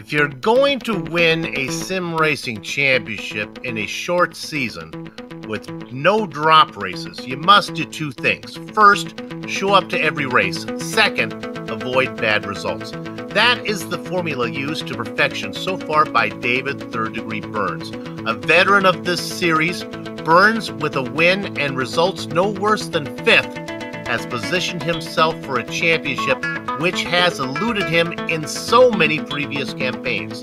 If you're going to win a sim racing championship in a short season with no drop races, you must do two things. First, show up to every race. Second, avoid bad results. That is the formula used to perfection so far by David Third Degree Burns. A veteran of this series, Burns, with a win and results no worse than 5th, has positioned himself for a championship which has eluded him in so many previous campaigns.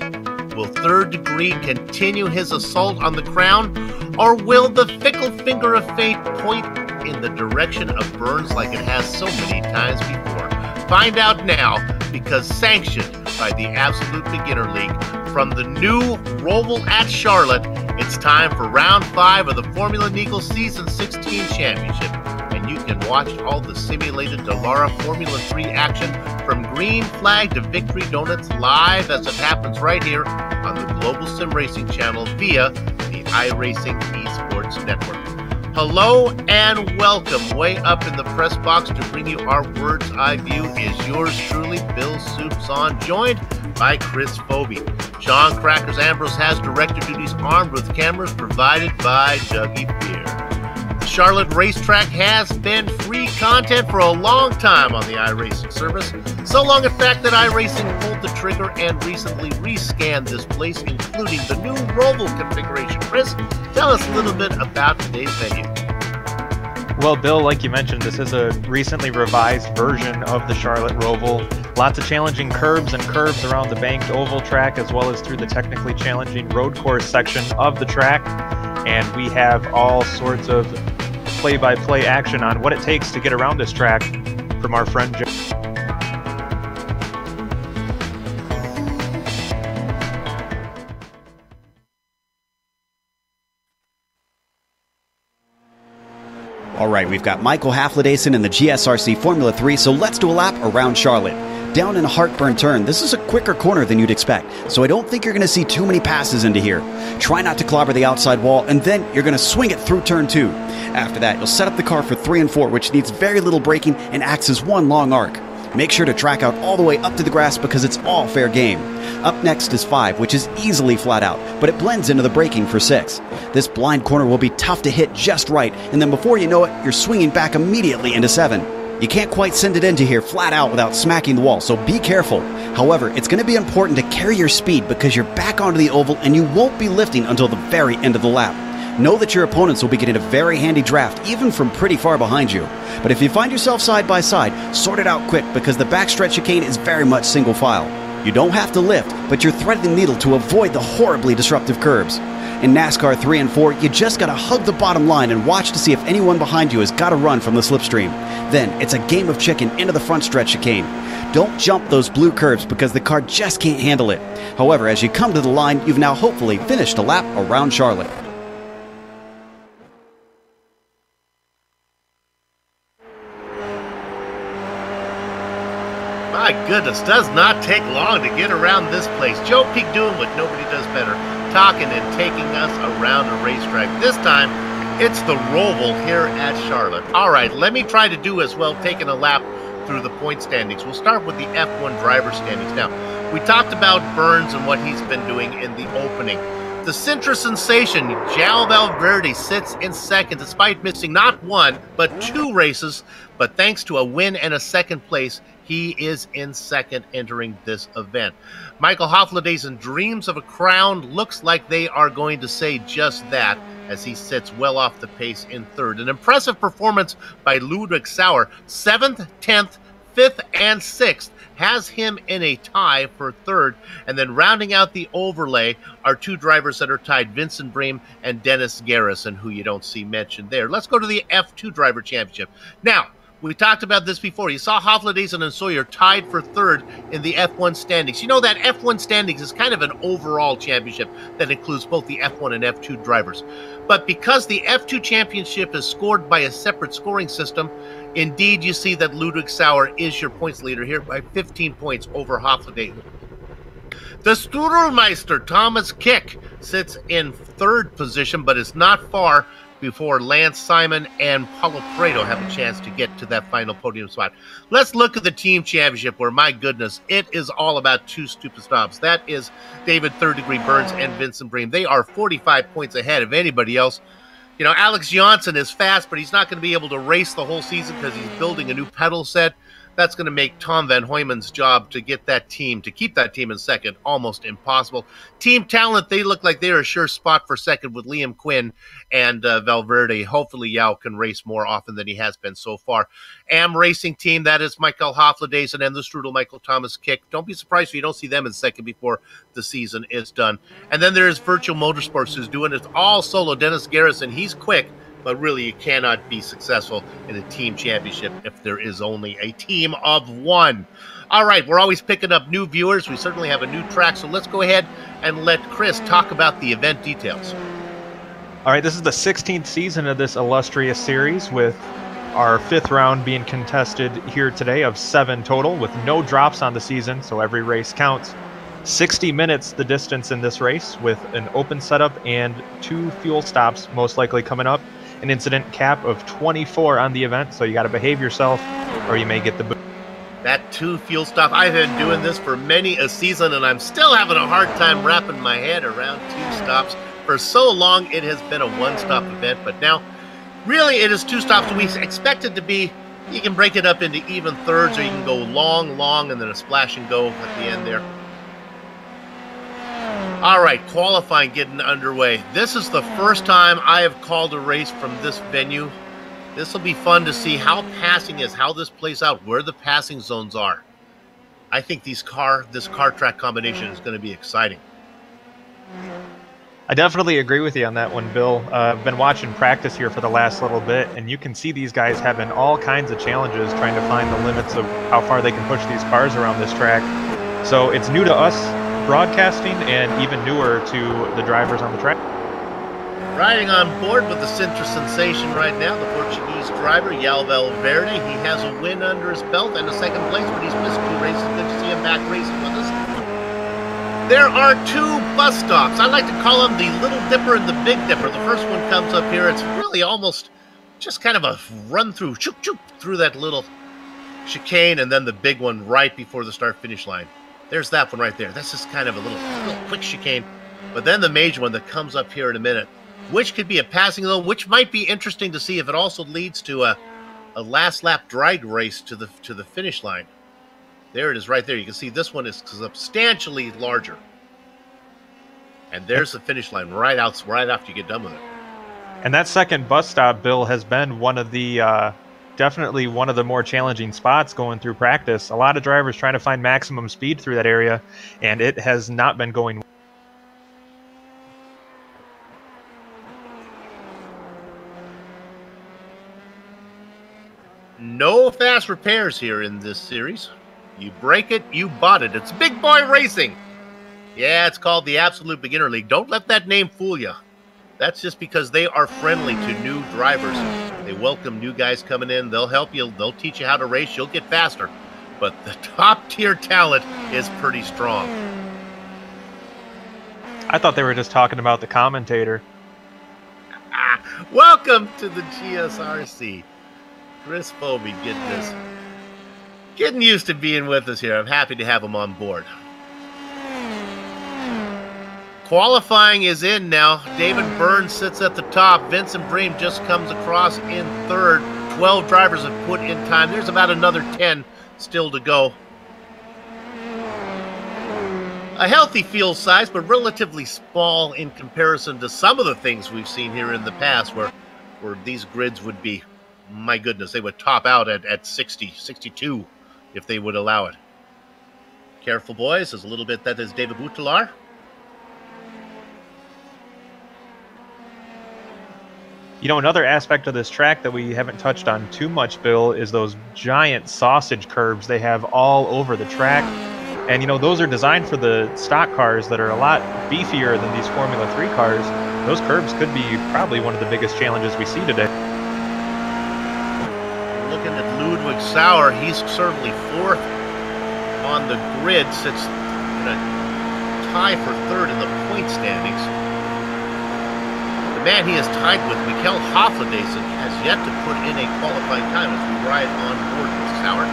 Will Third Degree continue his assault on the crown, or will the fickle finger of fate point in the direction of Burns like it has so many times before? Find out now, because sanctioned by the Absolute Beginner League from the new Roval at Charlotte, it's time for round 5 of the Formula Nico Season 16 Championship. And you can watch all the simulated Dallara Formula 3 action from green flag to victory donuts live as it happens right here on the Global Sim Racing channel via the iRacing Esports Network. Hello and welcome. Way up in the press box to bring you our Words Eye View is yours truly, Bill Soups On, joined by Chris Phoebe. Sean Crackers Ambrose has director duties armed with cameras provided by Dougie Beer. The Charlotte racetrack has been free content for a long time on the iRacing service. So long in fact that iRacing pulled the trigger and recently rescanned this place, including the new Roval configuration. Chris, tell us a little bit about today's venue. Well, Bill, like you mentioned, this is a recently revised version of the Charlotte Roval. Lots of challenging curbs and curves around the banked oval track, as well as through the technically challenging road course section of the track. And we have all sorts of play-by-play action on what it takes to get around this track from our friend Joe. All right, we've got Michael Haflidason in the GSRC Formula 3, so let's do a lap around Charlotte. Down in a heartburn turn, this is a quicker corner than you'd expect, so I don't think you're going to see too many passes into here. Try not to clobber the outside wall, and then you're going to swing it through turn 2. After that, you'll set up the car for 3 and 4, which needs very little braking and acts as one long arc. Make sure to track out all the way up to the grass because it's all fair game. Up next is 5, which is easily flat out, but it blends into the braking for 6. This blind corner will be tough to hit just right, and then before you know it, you're swinging back immediately into 7. You can't quite send it into here flat out without smacking the wall, so be careful. However, it's going to be important to carry your speed because you're back onto the oval and you won't be lifting until the very end of the lap. Know that your opponents will be getting a very handy draft, even from pretty far behind you. But if you find yourself side by side, sort it out quick because the backstretch chicane is very much single file. You don't have to lift, but you're threading the needle to avoid the horribly disruptive curbs. In NASCAR 3 and 4, you just gotta hug the bottom line and watch to see if anyone behind you has got to run from the slipstream. Then, it's a game of chicken into the front stretch chicane. Don't jump those blue curves because the car just can't handle it. However, as you come to the line, you've now hopefully finished a lap around Charlotte. My goodness, does not take long to get around this place. Joe Peak doing what nobody does better, talking and taking us around a racetrack. This time, it's the Roval here at Charlotte. All right, let me try to do as well, taking a lap through the point standings. We'll start with the F1 driver standings. Now, we talked about Burns and what he's been doing in the opening. The Sintra sensation, João Valverde, sits in second despite missing not one, but 2 races. But thanks to a win and a second place, he is in second entering this event. Michael Haflidason dreams of a crown. Looks like they are going to say just that as he sits well off the pace in third. An impressive performance by Ludwig Sauer, 7th, 10th, 5th, and 6th. Has him in a tie for third. And then rounding out the overlay are 2 drivers that are tied, Vincent Bream and Dennis Garrison, who you don't see mentioned there. Let's go to the F2 Driver Championship. Now, we talked about this before. You saw Haflidason and Sawyer tied for third in the F1 standings. You know that F1 standings is kind of an overall championship that includes both the F1 and F2 drivers. But because the F2 championship is scored by a separate scoring system, indeed you see that Ludwig Sauer is your points leader here by 15 points over Haflidason. The Strudelmeister, Thomas Kick, sits in third position, but is not far before Lance Simon and Paulo Pareto have a chance to get to that final podium spot. Let's look at the team championship where, my goodness, it is all about two stupid stops. That is David Third Degree Burns and Vincent Bream. They are 45 points ahead of anybody else. You know, Alex Johnson is fast, but he's not going to be able to race the whole season because he's building a new pedal set. That's going to make Tom Van Hoyman's job to get that team, to keep that team in second, almost impossible. Team talent, they look like they're a sure spot for second with Liam Quinn and Valverde. Hopefully Yao can race more often than he has been so far. Am Racing Team, that is Michael Hofladezen and the Strudel Michael Thomas Kick. Don't be surprised if you don't see them in second before the season is done. And then there's Virtual Motorsports, who's doing it all solo. Dennis Garrison, he's quick, but really you cannot be successful in a team championship if there is only a team of one. All right, we're always picking up new viewers. We certainly have a new track, so let's go ahead and let Chris talk about the event details. All right, this is the 16th season of this illustrious series, with our 5th round being contested here today of 7 total, with no drops on the season, so every race counts. 60 minutes the distance in this race, with an open setup and 2 fuel stops most likely coming up. An incident cap of 24 on the event, so you got to behave yourself or you may get the boot. That 2 fuel stop, I've been doing this for many a season, and I'm still having a hard time wrapping my head around 2 stops. For so long, it has been a 1-stop event, but now, really, it is 2 stops. We expect it to be, you can break it up into even thirds, or you can go long, and then a splash and go at the end there. All right, qualifying getting underway. This is the first time I have called a race from this venue. This will be fun to see how passing is, how this plays out, where the passing zones are. I think this car track combination is going to be exciting. I definitely agree with you on that one, Bill. I've been watching practice here for the last little bit, and you can see these guys having all kinds of challenges trying to find the limits of how far they can push these cars around this track. So it's new to us broadcasting and even newer to the drivers on the track. Riding on board with the Sintra sensation right now, the Portuguese driver, Yao Valverde. He has a win under his belt and a second place, but he's missed 2 races. Good to see him back racing with us. There are 2 bus stops. I like to call them the Little Dipper and the Big Dipper. The first one comes up here. It's really almost just kind of a run through, through that little chicane, and then the big one right before the start-finish line. There's that one right there. That's just kind of a little quick chicane. But then the major one that comes up here in a minute, which could be a passing zone, which might be interesting to see if it also leads to a last lap drag race to the finish line. There it is right there. You can see this one is substantially larger. And there's the finish line right after you get done with it. And that second bus stop, Bill, has been one of the definitely one of the more challenging spots going through practice. A lot of drivers trying to find maximum speed through that area, and it has not been going. No fast repairs here in this series. You break it, you bought it. It's Big Boy Racing. Yeah, it's called the Absolute Beginner League. Don't let that name fool you. That's just because they are friendly to new drivers. They welcome new guys coming in. They'll help you. They'll teach you how to race. You'll get faster. But the top-tier talent is pretty strong. I thought they were just talking about the commentator. Welcome to the GSRC. Chris Foby getting used to being with us here. I'm happy to have him on board. Qualifying is in now. David Burns sits at the top. Vincent Bream just comes across in third. 12 drivers have put in time. There's about another 10 still to go. A healthy field size, but relatively small in comparison to some of the things we've seen here in the past where these grids would be, my goodness, they would top out at 60, 62 if they would allow it. Careful, boys. There's a little bit. That is David Boutellard. You know, another aspect of this track that we haven't touched on too much, Bill, is those giant sausage curbs they have all over the track. And, you know, those are designed for the stock cars that are a lot beefier than these Formula 3 cars. Those curbs could be probably one of the biggest challenges we see today. Looking at Ludwig Sauer, he's certainly fourth on the grid, sits in a tie for third in the point standings. The man he is tied with Mikkel Hofladeson has yet to put in a qualifying time as we ride on board, Mrs. Howard.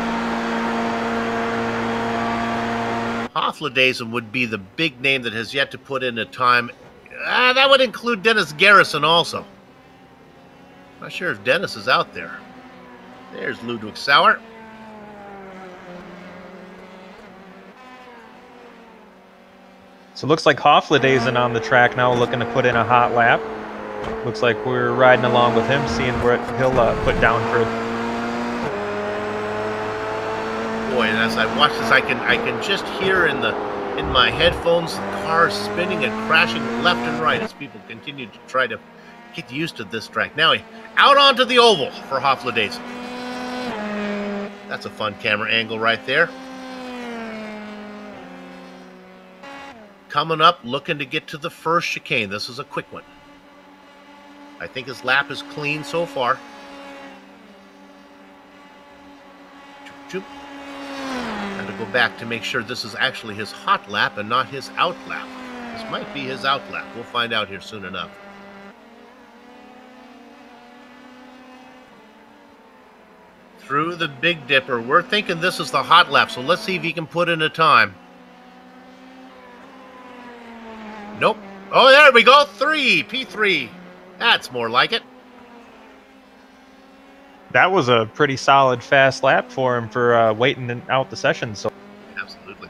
Hofladeson would be the big name that has yet to put in a time. That would include Dennis Garrison also. Not sure if Dennis is out there. There's Ludwig Sauer. So it looks like Hofladeson on the track now, looking to put in a hot lap. Looks like we're riding along with him, seeing where he'll put down for. Boy, and as I watch this, I can just hear in my headphones the cars spinning and crashing left and right as people continue to try to get used to this track. Now out onto the oval for Hofladeson. That's a fun camera angle right there. Coming up, looking to get to the first chicane. This is a quick one. I think his lap is clean so far. Got to go back to make sure this is actually his hot lap and not his out lap. This might be his out lap. We'll find out here soon enough. Through the Big Dipper. We're thinking this is the hot lap, so let's see if he can put in a time. Nope. Oh, there we go. P3. That's more like it. That was a pretty solid fast lap for him for waiting out the session. So absolutely.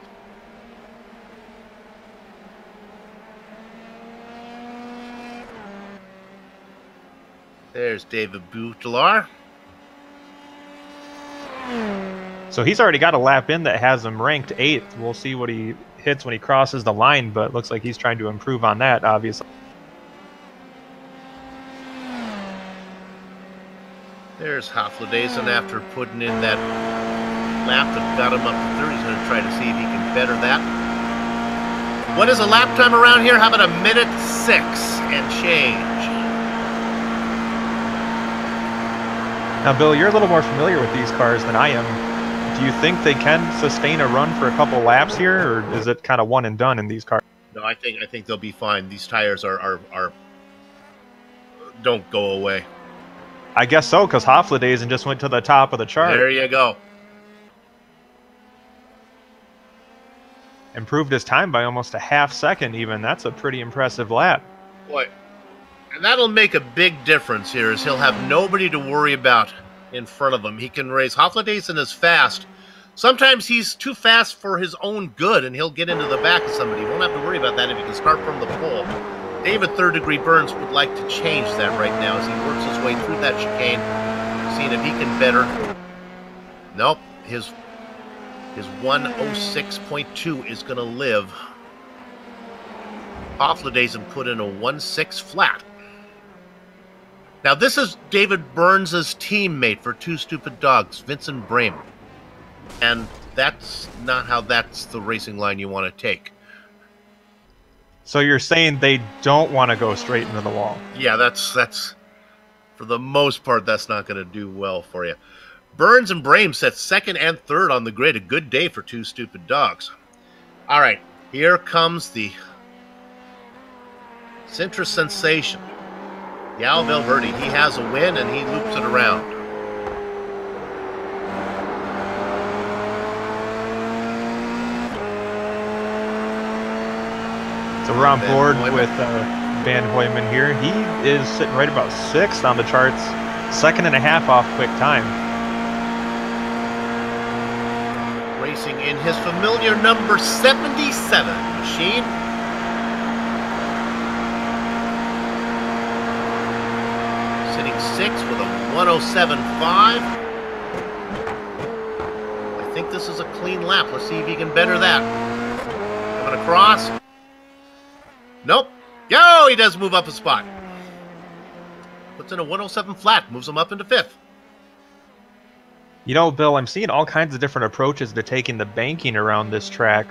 There's David Butlar. So he's already got a lap in that has him ranked 8th. We'll see what he hits when he crosses the line, but looks like he's trying to improve on that, obviously. There's Hofladeson after putting in that lap that got him up to 30. He's going to try to see if he can better that. What is a lap time around here? How about a minute 6 and change? Now, Bill, you're a little more familiar with these cars than I am. Do you think they can sustain a run for a couple laps here, or is it kind of one and done in these cars? No, I think they'll be fine. These tires are don't go away. I guess so, because Hofladeson just went to the top of the chart. There you go. Improved his time by almost a half second even. That's a pretty impressive lap. Boy, and that'll make a big difference here, as he'll have nobody to worry about in front of him. He can race. Hofladeson is fast. Sometimes he's too fast for his own good, and he'll get into the back of somebody. He won't have to worry about that if he can start from the pole. David Third Degree Burns would like to change that right now as he works his way through that chicane, seeing if he can better. Nope, his 106.2 is going to live. Hofladeson put in a 1.6 flat. Now this is David Burns' teammate for Two Stupid Dogs, Vincent Brame. And that's not how that's the racing line you want to take. So you're saying they don't want to go straight into the wall? Yeah, that's for the most part, that's not going to do well for you. Burns and Brame set 2nd and 3rd on the grid. A good day for Two Stupid Dogs. All right, here comes the Sintra sensation. Yao Valverde. He has a win and he loops it around. So we're on board with Van Hoyman here. He is sitting right about 6th on the charts, 2.5 off quick time. Racing in his familiar number 77 machine. Sitting 6th with a 107.5. I think this is a clean lap. Let's see if he can better that. Coming across. Nope. Yo, he does move up a spot. Puts in a 107 flat, moves him up into 5th. You know, Bill, I'm seeing all kinds of different approaches to taking the banking around this track.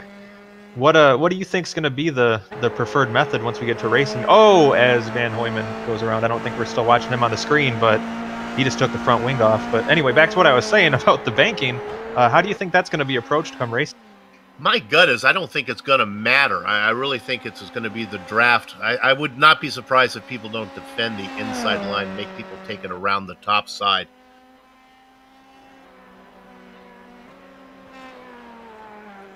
What do you think is going to be the preferred method once we get to racing? Oh, as Van Hoyman goes around. I don't think we're still watching him on the screen, but he just took the front wing off. But anyway, back to what I was saying about the banking. How do you think that's going to be approached come racing? My gut is I don't think it's going to matter. I really think it's going to be the draft. I would not be surprised if people don't defend the inside line, make people take it around the top side.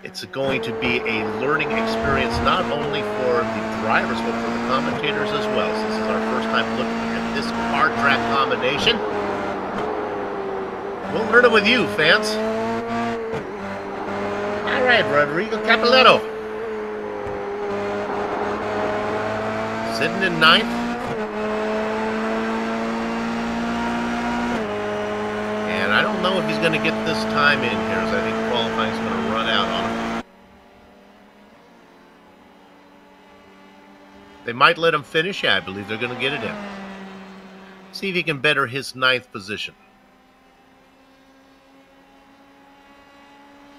It's going to be a learning experience not only for the drivers, but for the commentators as well. So this is our first time looking at this car track combination. We'll learn it with you, fans. All right, Rodrigo Capoletto. Sitting in ninth. And I don't know if he's going to get this time in here, as I think qualifying is going to run out on him. They might let him finish. Yeah, I believe they're going to get it in. See if he can better his ninth position.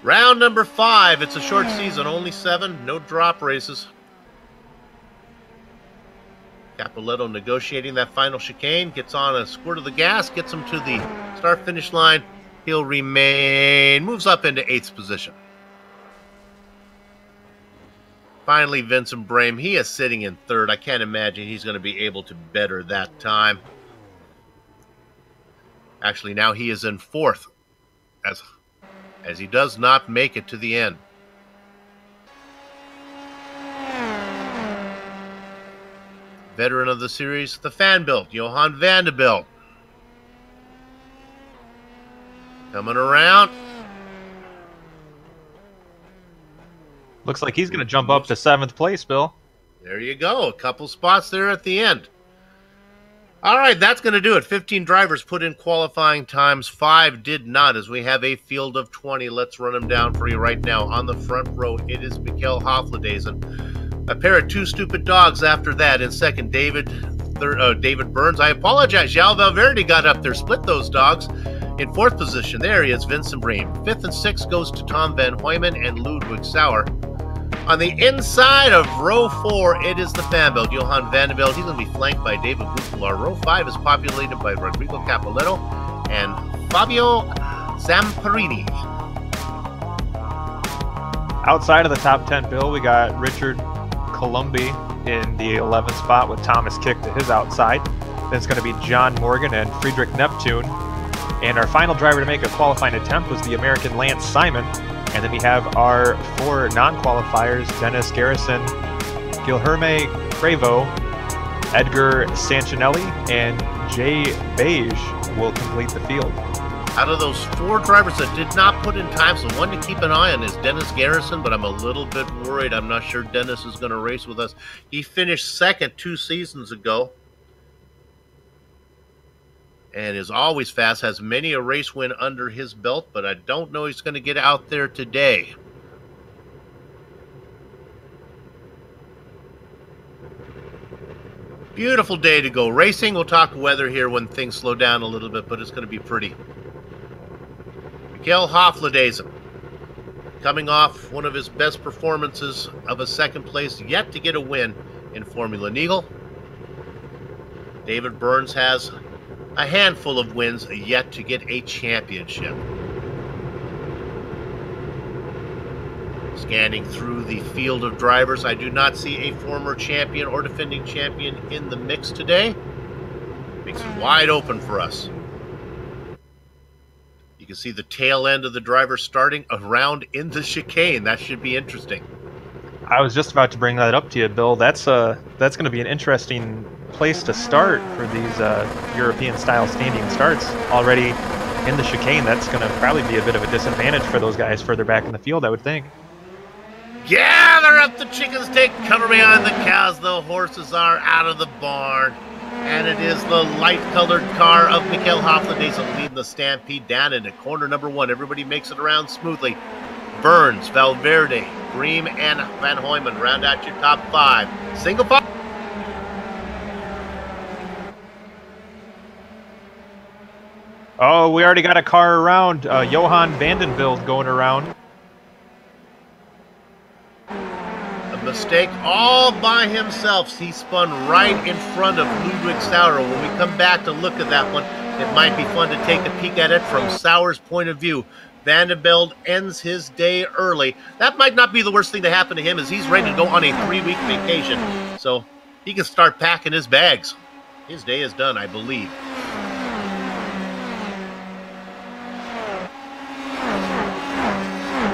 Round number 5. It's a short season, only 7, no drop races. Capoletto negotiating that final chicane, gets on a squirt of the gas, gets him to the start-finish line. He'll remain, moves up into 8th position. Finally, Vincent Brame, he is sitting in 3rd. I can't imagine he's going to be able to better that time. Actually, now he is in 4th, as he does not make it to the end. Veteran of the series, the fan built, Johan Vanderbilt. Coming around. Looks like he's going to jump up to 7th place, Bill. There you go. A couple spots there at the end. All right, that's going to do it. 15 drivers put in qualifying times. 5 did not, as we have a field of 20. Let's run them down for you right now. On the front row, it is Mikael Hofladezen. A pair of 2 stupid dogs after that. In second, David Burns. I apologize. João Valverde got up there, split those dogs. In 4th position, there he is, Vincent Brame. 5th and 6th goes to Tom Van Hooyman and Ludwig Sauer. On the inside of row 4, it is the fan belt, Johan Vanderbilt. He's going to be flanked by David Buchler. Row 5 is populated by Rodrigo Capoletto and Fabio Zamparini. Outside of the top 10, Bill, we got Richard Columbi in the 11th spot with Thomas Kick to his outside. Then it's going to be John Morgan and Friedrich Neptune. And our final driver to make a qualifying attempt was the American Lance Simon. And then we have our 4 non-qualifiers, Dennis Garrison, Guilherme Crevo, Edgar Sancinelli, and Jay Beige will complete the field. Out of those 4 drivers that did not put in times, the one to keep an eye on is Dennis Garrison, but I'm a little bit worried. I'm not sure Dennis is going to race with us. He finished 2nd 2 seasons ago and is always fast, has many a race win under his belt, but I don't know he's going to get out there today. Beautiful day to go racing. We'll talk weather here when things slow down a little bit, but it's going to be pretty. Mikael Hofladezen, coming off one of his best performances of a 2nd place, yet to get a win in Formula Nigel. David Burns has a handful of wins, yet to get a championship. Scanning through the field of drivers, I do not see a former champion or defending champion in the mix today. Makes it wide open for us. You can see the tail end of the driver starting around in the chicane. That should be interesting. I was just about to bring that up to you, Bill. That's going to be an interesting place to start for these European-style standing starts. Already in the chicane, that's going to probably be a bit of a disadvantage for those guys further back in the field, I would think. Gather up the chickens, take cover behind the cows. The horses are out of the barn. And it is the light-colored car of Mikael Hofladezen leading the stampede down into corner number 1. Everybody makes it around smoothly. Burns, Valverde, Bream, and Van Hooyman round out your top 5. Single file. Oh, we already got a car around. Johan Vandenveld going around. A mistake all by himself. He spun right in front of Ludwig Sauer. When we come back to look at that one, it might be fun to take a peek at it from Sauer's point of view. Vanderbilt ends his day early. That might not be the worst thing to happen to him, as he's ready to go on a 3-week vacation. So he can start packing his bags. His day is done, I believe.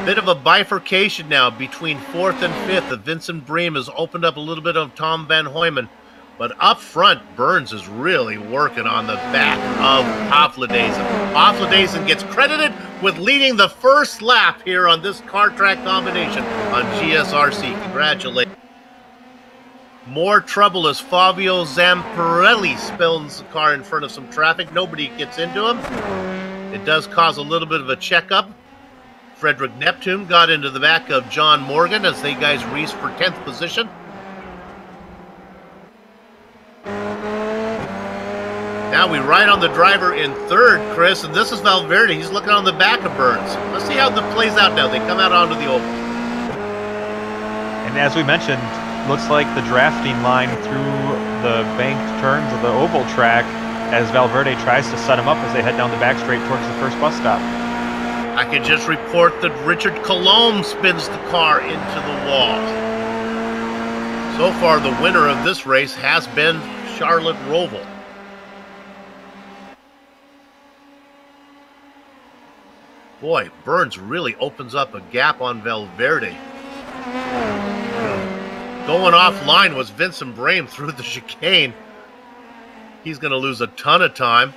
Bit of a bifurcation now between 4th and 5th. The Vincent Bream has opened up a little bit of Tom Van Hoyman. But up front, Burns is really working on the back of Hofladezen. Hofladezen gets credited with leading the first lap here on this car track combination on GSRC. Congratulations. More trouble as Fabio Zamparelli spills the car in front of some traffic. Nobody gets into him. It does cause a little bit of a checkup. Frederick Neptune got into the back of John Morgan as they guys raced for 10th position. Now we ride on the driver in 3rd, Chris, and this is Valverde. He's looking on the back of Burns. Let's see how that plays out now. They come out onto the oval. And as we mentioned, looks like the drafting line through the banked turns of the oval track as Valverde tries to set him up as they head down the back straight towards the first bus stop. I can just report that Richard Colomb spins the car into the wall. So far, the winner of this race has been Charlotte Roval. Boy, Burns really opens up a gap on Valverde. Going offline was Vincent Bream through the chicane. He's going to lose a ton of time.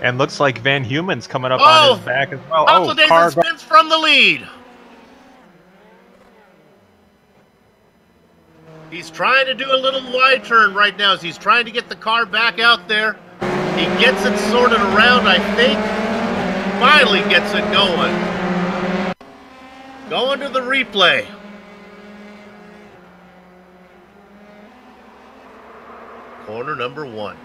And looks like Van Humen's coming up on his back as well. Hofladezen spins from the lead. He's trying to do a little wide turn right now as he's trying to get the car back out there. He gets it sorted around, I think. Finally gets it going. Going to the replay. Corner number 1.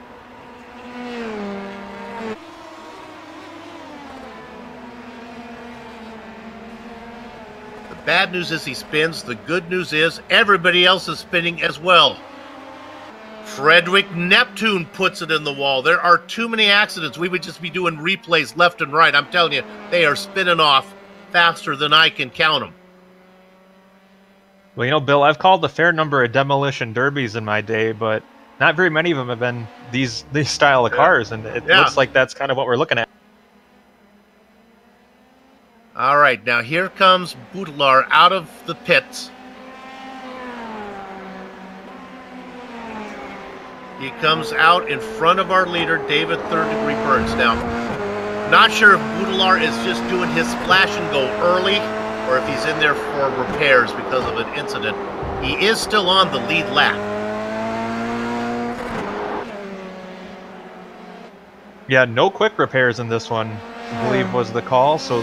The bad news is he spins. The good news is everybody else is spinning as well. Frederick Neptune puts it in the wall. There are too many accidents. We would just be doing replays left and right. I'm telling you, they are spinning off faster than I can count them. Well, you know, Bill, I've called a fair number of demolition derbies in my day, but not very many of them have been these style of cars, and it looks like that's kind of what we're looking at. All right, now here comes Boutellard out of the pits. He comes out in front of our leader, David Third Degree Burns. Now, not sure if Boutellard is just doing his splash and go early or if he's in there for repairs because of an incident. He is still on the lead lap. Yeah, no quick repairs in this one, I believe was the call. So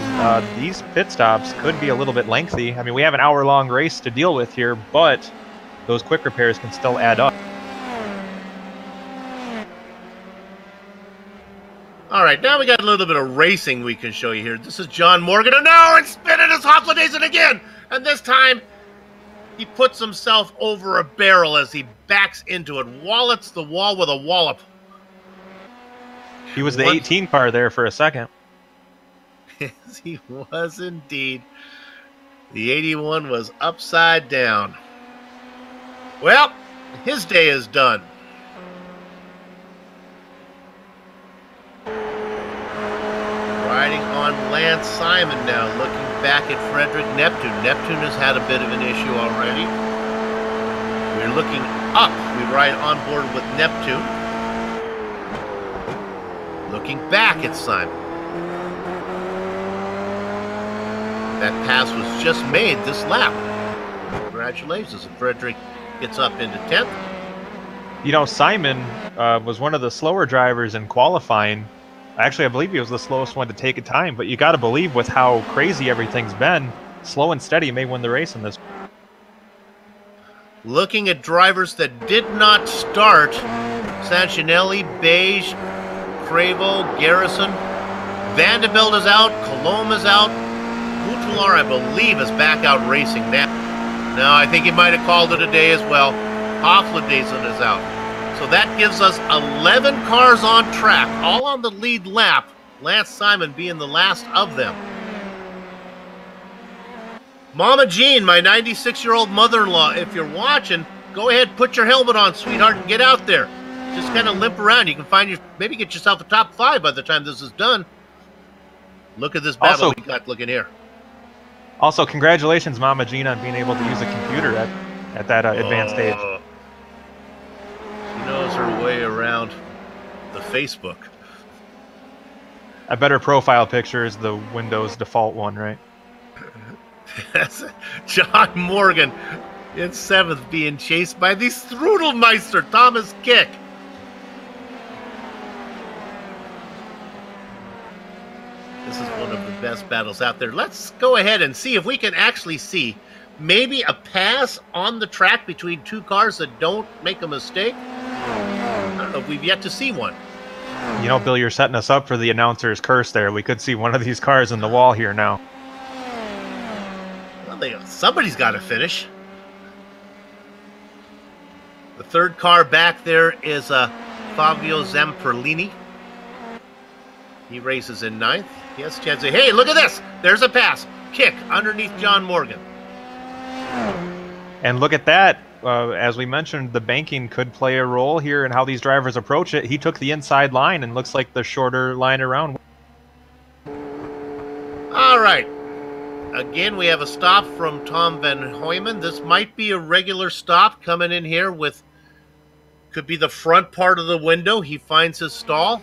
these pit stops could be a little bit lengthy. I mean, we have an hour-long race to deal with here, but those quick repairs can still add up. All right, now we got a little bit of racing we can show you here. This is John Morgan. Oh, no, and spinning his Hofladezen again. And this time, he puts himself over a barrel as he backs into it. Wallets the wall with a wallop. He was the 18 car there for a second. Yes, he was indeed. The 81 was upside down. Well, his day is done. Riding on Lance Simon now, looking back at Frederick Neptune. Neptune has had a bit of an issue already. We're looking up. We ride on board with Neptune. Looking back at Simon. That pass was just made this lap. Congratulations. And Frederick gets up into 10th. You know, Simon was one of the slower drivers in qualifying. Actually, I believe he was the slowest one to take a time, but you got to believe with how crazy everything's been, slow and steady may win the race in this. Looking at drivers that did not start, Sancinelli, Beige, Cravo, Garrison, Vanderbilt is out, Colomb is out, Boutellard, I believe, is back out racing now. No, I think he might have called it a day as well. Hofladezen is out. So that gives us 11 cars on track, all on the lead lap, Lance Simon being the last of them. Mama Jean, my 96-year-old mother-in-law, if you're watching, go ahead, put your helmet on, sweetheart, and get out there. Just kind of limp around. You can maybe get yourself a top 5 by the time this is done. Look at this battle we got looking here. Also, congratulations, Mama Jean, on being able to use a computer at that advanced age. She knows her way around the Facebook. A better profile picture is the Windows default one, right? John Morgan in 7th being chased by the Strudelmeister, Thomas Kick. This is one of the best battles out there. Let's go ahead and see if we can actually see maybe a pass on the track between two cars that don't make a mistake. I don't know if we've yet to see one. You know, Bill, you're setting us up for the announcer's curse there. We could see one of these cars in the wall here now. Well, somebody's got to finish. The third car back there is Fabio Zamperlini. He races in 9th. He has a chance to... Hey, look at this! There's a pass. Kick underneath John Morgan. And look at that. As we mentioned, the banking could play a role here in how these drivers approach it. He took the inside line and looks like the shorter line around. All right. Again, we have a stop from Tom Van Hoyman. This might be a regular stop coming in here with... Could be the front part of the window. He finds his stall.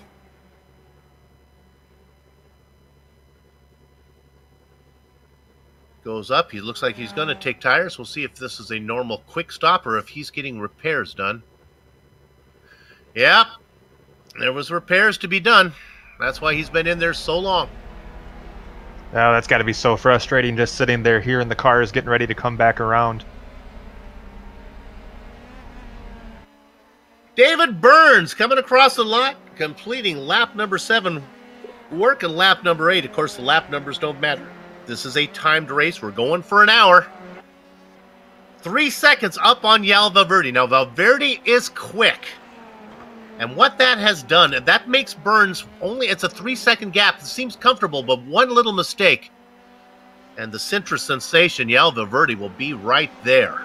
Goes up. He looks like he's going to take tires. We'll see if this is a normal quick stop or if he's getting repairs done. Yep. There was repairs to be done. That's why he's been in there so long. Oh, that's got to be so frustrating just sitting there hearing the cars getting ready to come back around. David Burns coming across the lot, completing lap number 7, working lap number 8. Of course, the lap numbers don't matter. This is a timed race. We're going for an hour. 3 seconds up on Yal Valverde. Now, Valverde is quick. And what that has done, that makes Burns only, it's a 3-second gap. It seems comfortable, but one little mistake. And the Sintra sensation, Yal Valverde, will be right there.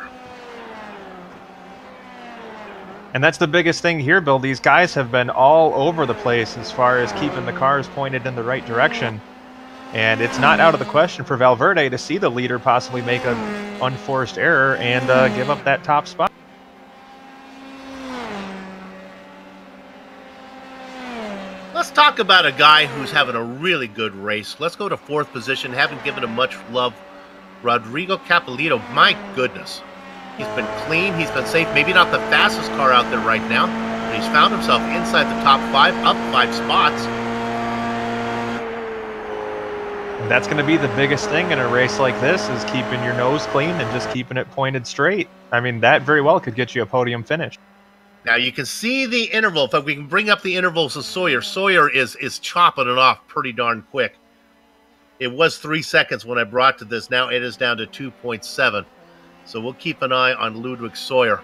And that's the biggest thing here, Bill. These guys have been all over the place as far as keeping the cars pointed in the right direction. And it's not out of the question for Valverde to see the leader possibly make an unforced error and give up that top spot. Let's talk about a guy who's having a really good race. Let's go to 4th position. Haven't given him much love. Rodrigo Capelito. My goodness. He's been clean. He's been safe. Maybe not the fastest car out there right now, but he's found himself inside the top 5, up 5 spots. And that's going to be the biggest thing in a race like this, is keeping your nose clean and just keeping it pointed straight. I mean, that very well could get you a podium finish. Now, you can see the interval. In fact, we can bring up the intervals of Sawyer. Sawyer is chopping it off pretty darn quick. It was 3 seconds when I brought to this. Now it is down to 2.7. So we'll keep an eye on Ludwig Sawyer.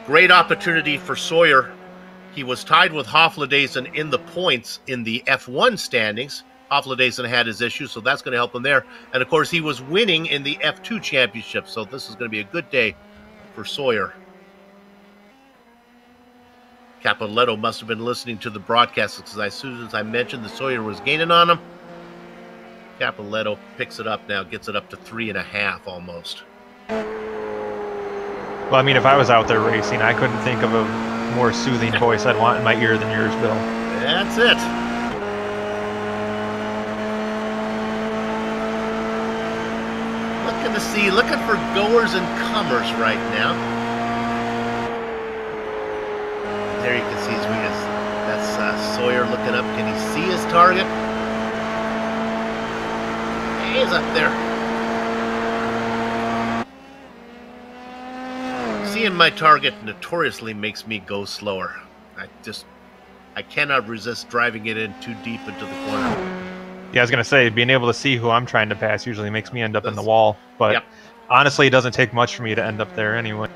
Great opportunity for Sawyer. He was tied with Hofladezen in the points in the F1 standings. Hofladezen had his issues, so that's going to help him there. And, of course, he was winning in the F2 championship, so this is going to be a good day for Sawyer. Capoletto must have been listening to the broadcast, because as soon as I mentioned that Sawyer was gaining on him, Capoletto picks it up now, gets it up to 3.5 almost. Well, I mean, if I was out there racing, I couldn't think of a more soothing voice I'd want in my ear than yours, Bill. That's it. Looking to see, looking for goers and comers right now. There you can see that's Sawyer looking up. Can he see his target? He's up there. Seeing my target notoriously makes me go slower. I cannot resist driving it in too deep into the corner. Yeah, I was going to say, being able to see who I'm trying to pass usually makes me end up in the wall. But honestly, it doesn't take much for me to end up there anyway.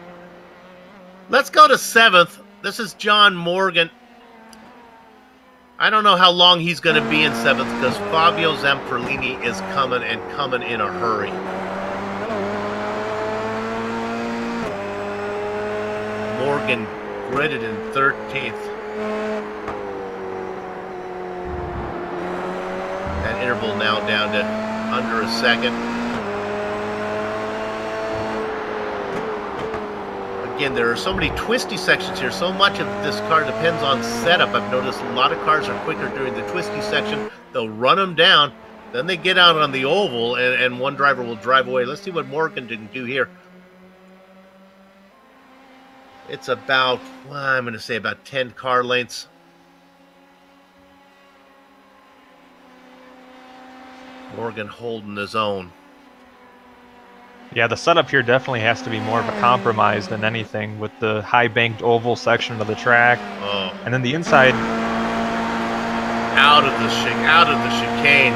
Let's go to 7th. This is John Morgan. I don't know how long he's going to be in 7th because Fabio Zamperlini is coming and coming in a hurry. Morgan gridded in 13th. That interval now down to under a second. Again, there are so many twisty sections here. So much of this car depends on setup. I've noticed a lot of cars are quicker during the twisty section. They'll run them down. Then they get out on the oval, and one driver will drive away. Let's see what Morgan didn't do here. It's about, well, I'm going to say about 10 car lengths. Morgan holding his own. Yeah, the setup here definitely has to be more of a compromise than anything with the high banked oval section of the track. Oh. And then the inside. Out of the chicane.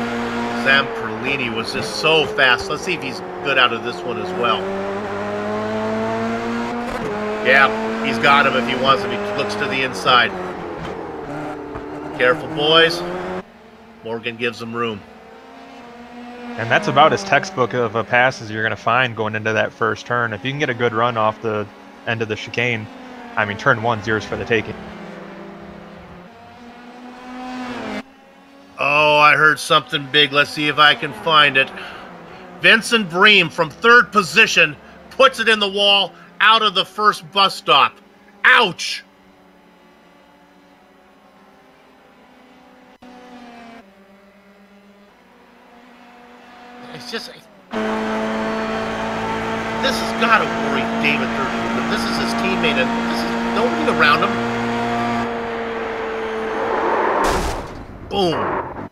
Zamperlini was just so fast. Let's see if he's good out of this one as well. Yeah, he's got him if he wants him. He looks to the inside. Careful, boys. Morgan gives him room. And that's about as textbook of a pass as you're going to find going into that first turn. If you can get a good run off the end of the chicane, I mean, turn 1's yours for the taking. Oh, I heard something big. Let's see if I can find it. Vincent Bream from 3rd position puts it in the wall out of the first bus stop. Ouch! It's just... This has got to worry David Thurman. This is his teammate, and this is nobody around him. Boom.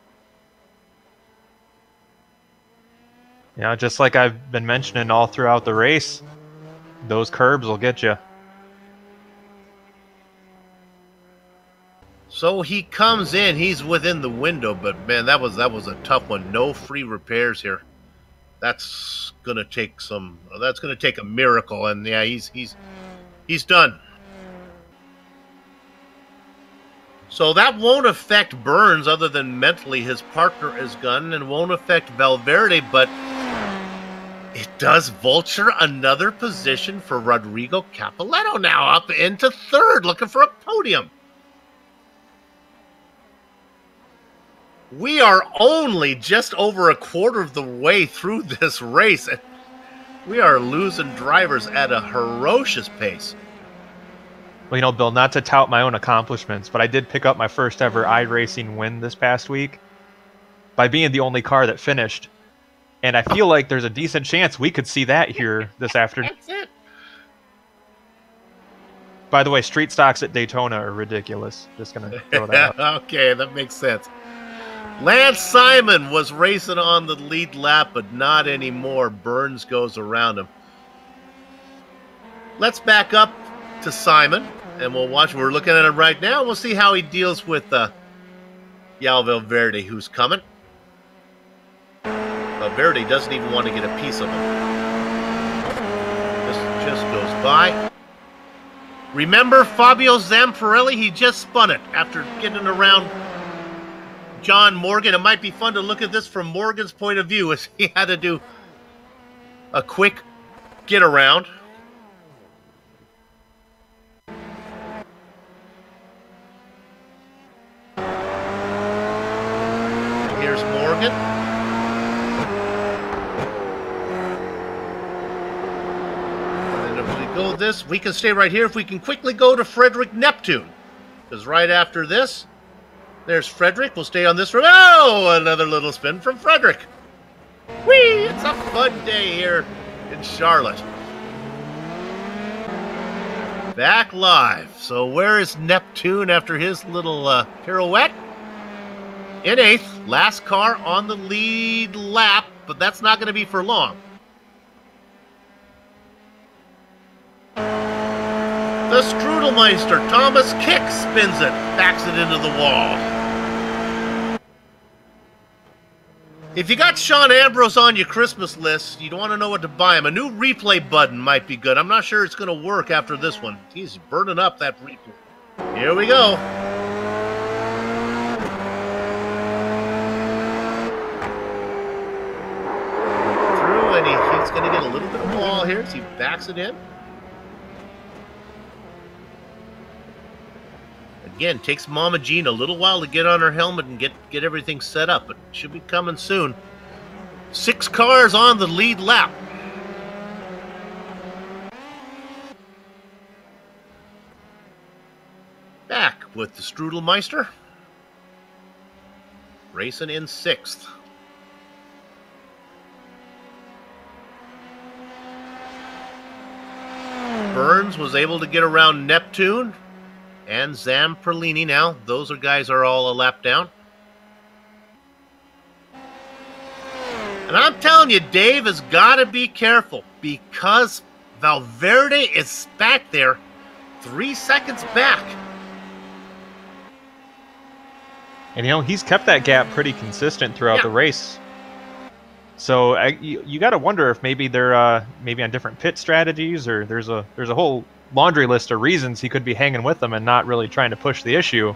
Yeah, just like I've been mentioning all throughout the race, those curbs will get you. So he comes in, he's within the window, but man, that was a tough one. No free repairs here. That's gonna take some. That's gonna take a miracle, and yeah, he's done. So that won't affect Burns, other than mentally his partner is gone, and won't affect Valverde, but it does vulture another position for Rodrigo Capoletto now up into 3rd, looking for a podium. We are only just over a quarter of the way through this race, and we are losing drivers at a ferocious pace. Well, you know, Bill, not to tout my own accomplishments, but I did pick up my first ever iRacing win this past week by being the only car that finished. And I feel like there's a decent chance we could see that here this afternoon. That's it. By the way, street stocks at Daytona are ridiculous. Just going to throw that out. Okay, that makes sense. Lance Simon was racing on the lead lap, but not anymore. Burns goes around him. Let's back up to Simon, and we'll watch. We're looking at him right now. We'll see how he deals with Valverde, who's coming. Valverde doesn't even want to get a piece of him. This just goes by. Remember Fabio Zamperelli? He just spun it after getting around John Morgan. It might be fun to look at this from Morgan's point of view, as he had to do a quick get around. And here's Morgan. And then if we go this, we can stay right here. If we can quickly go to Frederick Neptune, because right after this, there's Frederick. We'll stay on this road. Oh, another little spin from Frederick. Whee! It's a fun day here in Charlotte. Back live. So where is Neptune after his little pirouette? In 8th. Last car on the lead lap, but that's not going to be for long. The Strudelmeister, Thomas Kick, spins it, backs it into the wall. If you got Sean Ambrose on your Christmas list, you don't want to know what to buy him. A new replay button might be good. I'm not sure it's going to work after this one. He's burning up that replay. Here we go. going to get a little bit of wall here as he backs it in. Again, takes Mama Jean a little while to get on her helmet and get everything set up, but should be coming soon. 6 cars on the lead lap. Back with the Strudelmeister. Racing in 6th. Burns was able to get around Neptune and Zamperlini now. Those guys are all a lap down. And I'm telling you, Dave has got to be careful because Valverde is back there 3 seconds back. And, you know, he's kept that gap pretty consistent throughout the race. So you got to wonder if maybe they're maybe on different pit strategies, or there's a whole laundry list of reasons he could be hanging with them and not really trying to push the issue.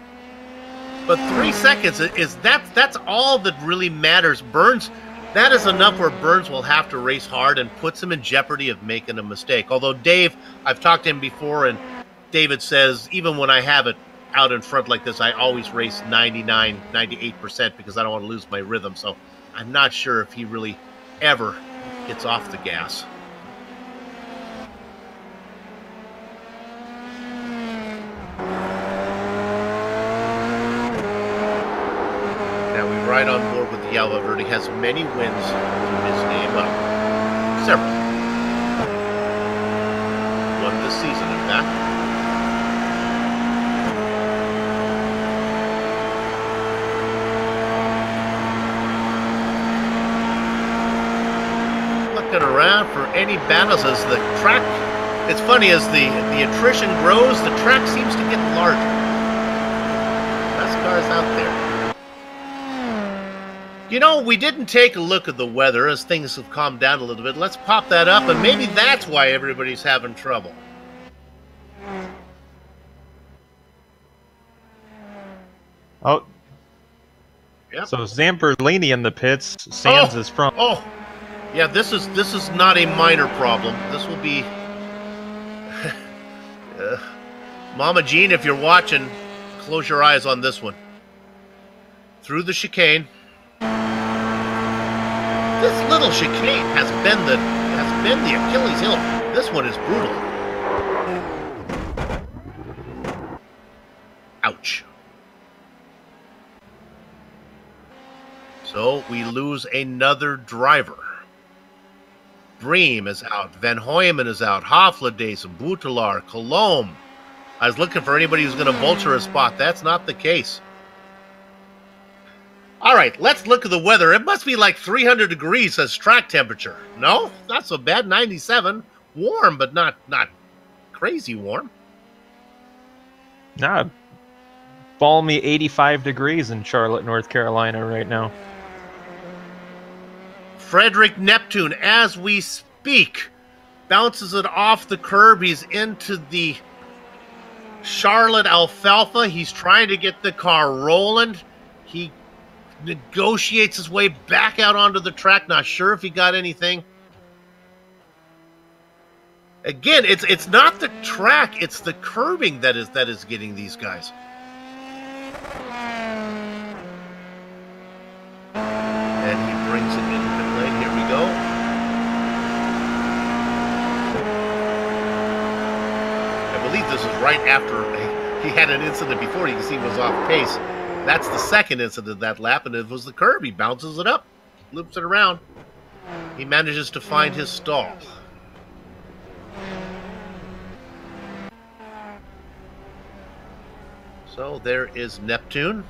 But 3 seconds that's all that really matters. Burns, that is enough where Burns will have to race hard and puts him in jeopardy of making a mistake. Although Dave, I've talked to him before, and David says even when I have it out in front like this, I always race 99, 98% because I don't want to lose my rhythm. So I'm not sure if he really ever gets off the gas. Now we ride on board with the Valverde. Has many wins to his name. Several. One this season, in fact. Around for any battles as the track, it's funny, as the attrition grows, the track seems to get larger. Best cars out there. You know, we didn't take a look at the weather as things have calmed down a little bit. Let's pop that up, and maybe that's why everybody's having trouble. Oh, yep. So Zamperlini in the pits. Sands is from. Oh. Yeah, this is not a minor problem. This will be... Mama Jean, if you're watching, close your eyes on this one. Through the chicane. This little chicane has been the Achilles heel. This one is brutal. Ouch. So we lose another driver. Bream is out. Van Hoyman is out. Hoflades, Butelaar, Colomb. I was looking for anybody who's going to vulture a spot. That's not the case. All right, let's look at the weather. It must be like 300 degrees as track temperature. No, not so bad. 97. Warm, but not crazy warm. Nah, balmy 85 degrees in Charlotte, North Carolina right now. Frederick Neptune, as we speak, bounces it off the curb. He's into the Charlotte Alfalfa. He's trying to get the car rolling. He negotiates his way back out onto the track. Not sure if he got anything. Again, it's not the track, it's the curbing that is getting these guys. And he brings it into pit lane. Here we go. I believe this is right after he had an incident before. You can see he was off pace. That's the second incident that lap, and it was the curb. He bounces it up, loops it around. He manages to find his stall. So there is Neptune.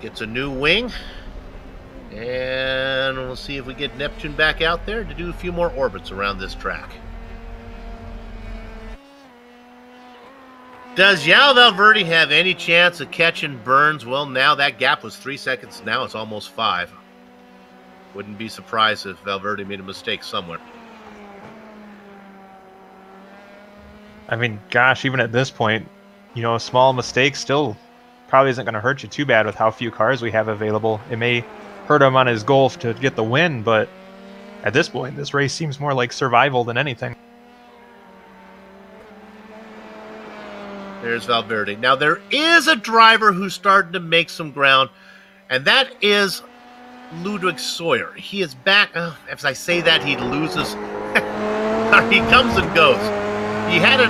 Gets a new wing. And we'll see if we get Neptune back out there to do a few more orbits around this track. Does João Valverde have any chance of catching Burns? Well, now that gap was 3 seconds. Now it's almost 5. Wouldn't be surprised if Valverde made a mistake somewhere. I mean, gosh, even at this point, you know, a small mistake still probably isn't going to hurt you too bad with how few cars we have available. It may hurt him on his goal to get the win, but at this point, this race seems more like survival than anything. There's Valverde. Now, there is a driver who's starting to make some ground, and that is Ludwig Sawyer. He is back. As I say that, he loses. He comes and goes. He had it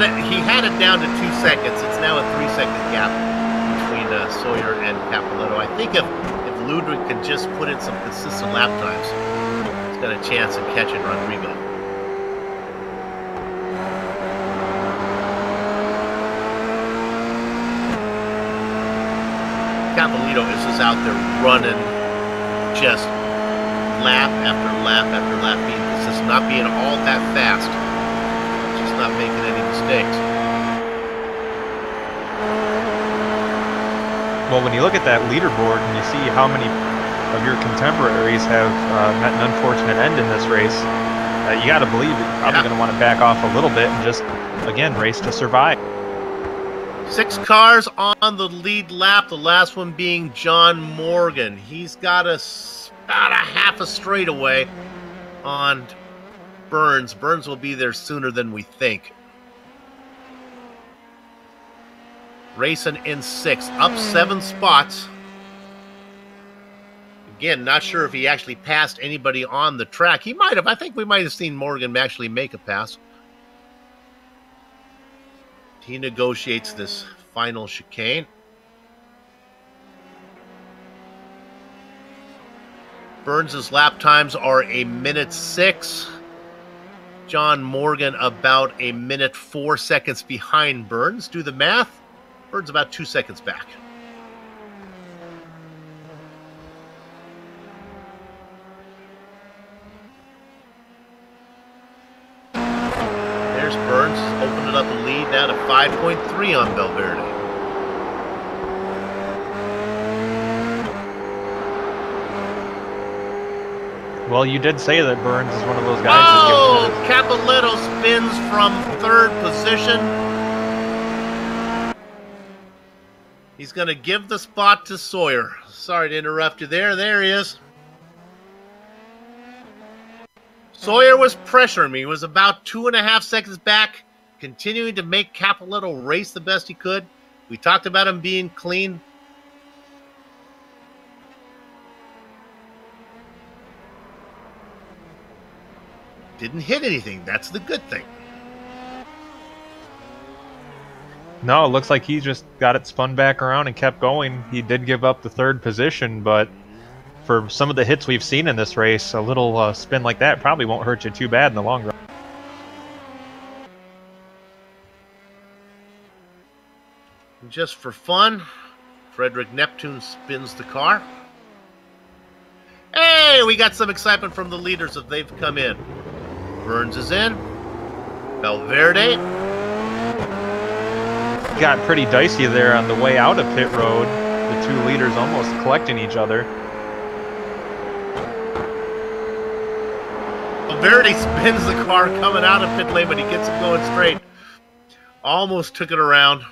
down to 2 seconds. It's now a 3-second gap between Sawyer and Capoletto. I think if Ludwig can just put in some consistent lap times, he's got a chance of catching Rodrigo. Capoletto is just out there running, just lap after lap after lap, being consistent, not being all that fast, just not making any mistakes. Well, when you look at that leaderboard and you see how many of your contemporaries have met an unfortunate end in this race, you got to believe that you're probably going to want to back off a little bit and just, again, race to survive. 6 cars on the lead lap, the last one being John Morgan. He's got about a half a straightaway on Burns. Burns will be there sooner than we think. Racing in 6th, up 7 spots. Again, not sure if he actually passed anybody on the track. He might have. I think we might have seen Morgan actually make a pass. He negotiates this final chicane. Burns' lap times are 1:06. John Morgan about 1:04 seconds behind Burns. Do the math. Burns about 2 seconds back. There's Burns, opening up the lead now to 5.3 on Valverde. Well, you did say that Burns is one of those guys. Oh, Capoletto spins from 3rd position. He's going to give the spot to Sawyer. Sorry to interrupt you there. There he is. Sawyer was pressuring me. He was about 2.5 seconds back, continuing to make Capoletto race the best he could. We talked about him being clean. Didn't hit anything. That's the good thing. No, it looks like he just got it spun back around and kept going. He did give up the 3rd position, but for some of the hits we've seen in this race, a little spin like that probably won't hurt you too bad in the long run. Just for fun, Frederick Neptune spins the car. Hey, we got some excitement from the leaders as they've come in. Burns is in. Valverde. Got pretty dicey there on the way out of pit road. The 2 leaders almost collecting each other. Valverde spins the car coming out of pit lane, but he gets it going straight. Almost took it around.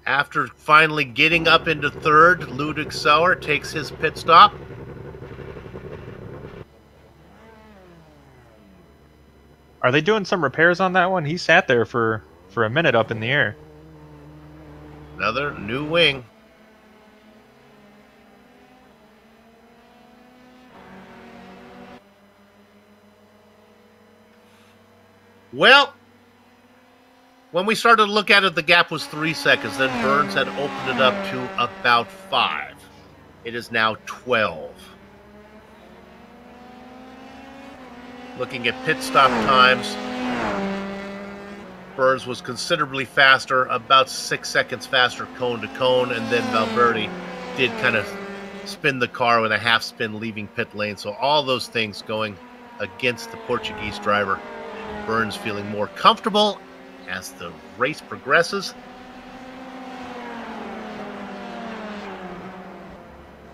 After finally getting up into 3rd, Ludwig Sauer takes his pit stop. Are they doing some repairs on that one? He sat there for a minute up in the air. Another new wing. Well, when we started to look at it, the gap was 3 seconds. Then Burns had opened it up to about 5. It is now 12. Looking at pit stop times, Burns was considerably faster, about 6 seconds faster cone to cone, and then Valverde did kind of spin the car with a half spin leaving pit lane. So all those things going against the Portuguese driver. Burns feeling more comfortable as the race progresses.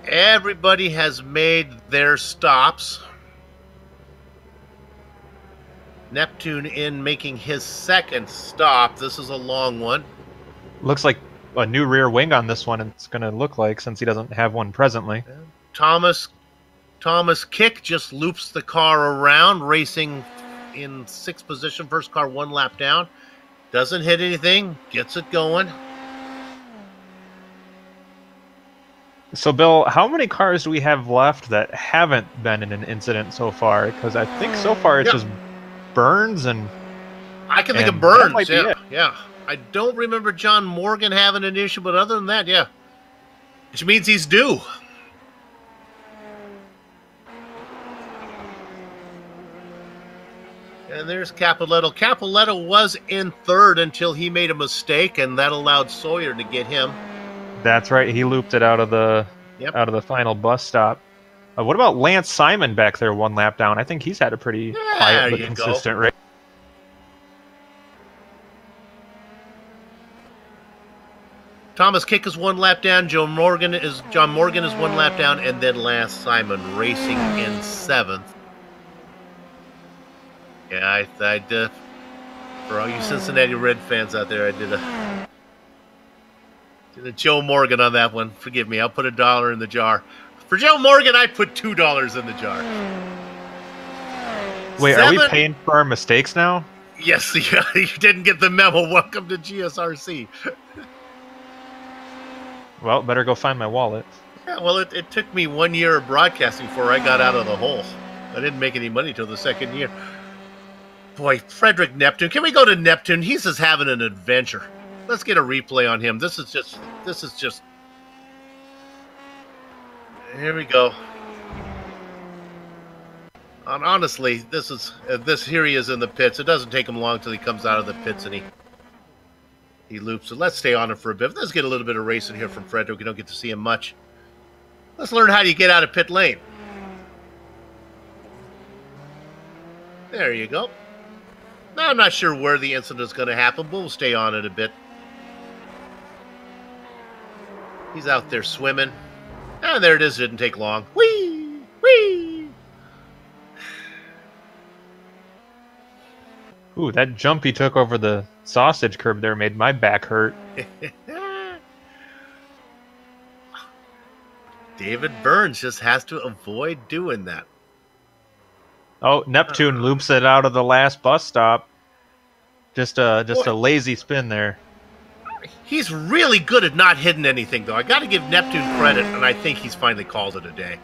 Everybody has made their stops. Neptune in making his second stop. This is a long one. Looks like a new rear wing on this one, it's going to look like, since he doesn't have one presently. Thomas Kick just loops the car around, racing in 6th position. First car 1 lap down. Doesn't hit anything, gets it going. So, Bill, how many cars do we have left that haven't been in an incident so far? Because I think so far it's just Burns and... I can think of Burns, yeah. I don't remember John Morgan having an issue, but other than that, yeah. Which means he's due. And there's Capoletto. Capoletto was in 3rd until he made a mistake, and that allowed Sawyer to get him. That's right. He looped it out of the final bus stop. What about Lance Simon back there 1 lap down? I think he's had a pretty quiet but consistent race. Thomas Kick is 1 lap down. John Morgan is 1 lap down, and then Lance Simon racing in 7th. Yeah, I did. For all you Cincinnati Red fans out there, I did a Joe Morgan on that one. Forgive me, I'll put $1 in the jar. For Joe Morgan, I put $2 in the jar. Wait, are we paying for our mistakes now? Yes, you didn't get the memo. Welcome to GSRC. Well, better go find my wallet. Yeah, well, it took me 1 year of broadcasting before I got out of the hole. I didn't make any money till the 2nd year. Boy, Frederick Neptune. Can we go to Neptune? He's just having an adventure. Let's get a replay on him. This is just. Here we go. Honestly, here he is in the pits. It doesn't take him long till he comes out of the pits and he loops it. Let's stay on him for a bit. Let's get a little bit of racing here from Frederick. We don't get to see him much. Let's learn how you get out of pit lane. There you go. Now, I'm not sure where the incident is going to happen, but we'll stay on it a bit. He's out there swimming. And there it is. It didn't take long. Whee! Whee! Ooh, that jump he took over the sausage curb there made my back hurt. David Burns just has to avoid doing that. Oh, Neptune loops it out of the last bus stop. Just a lazy spin there. He's really good at not hitting anything, though. I got to give Neptune credit, and I think he's finally called it a day.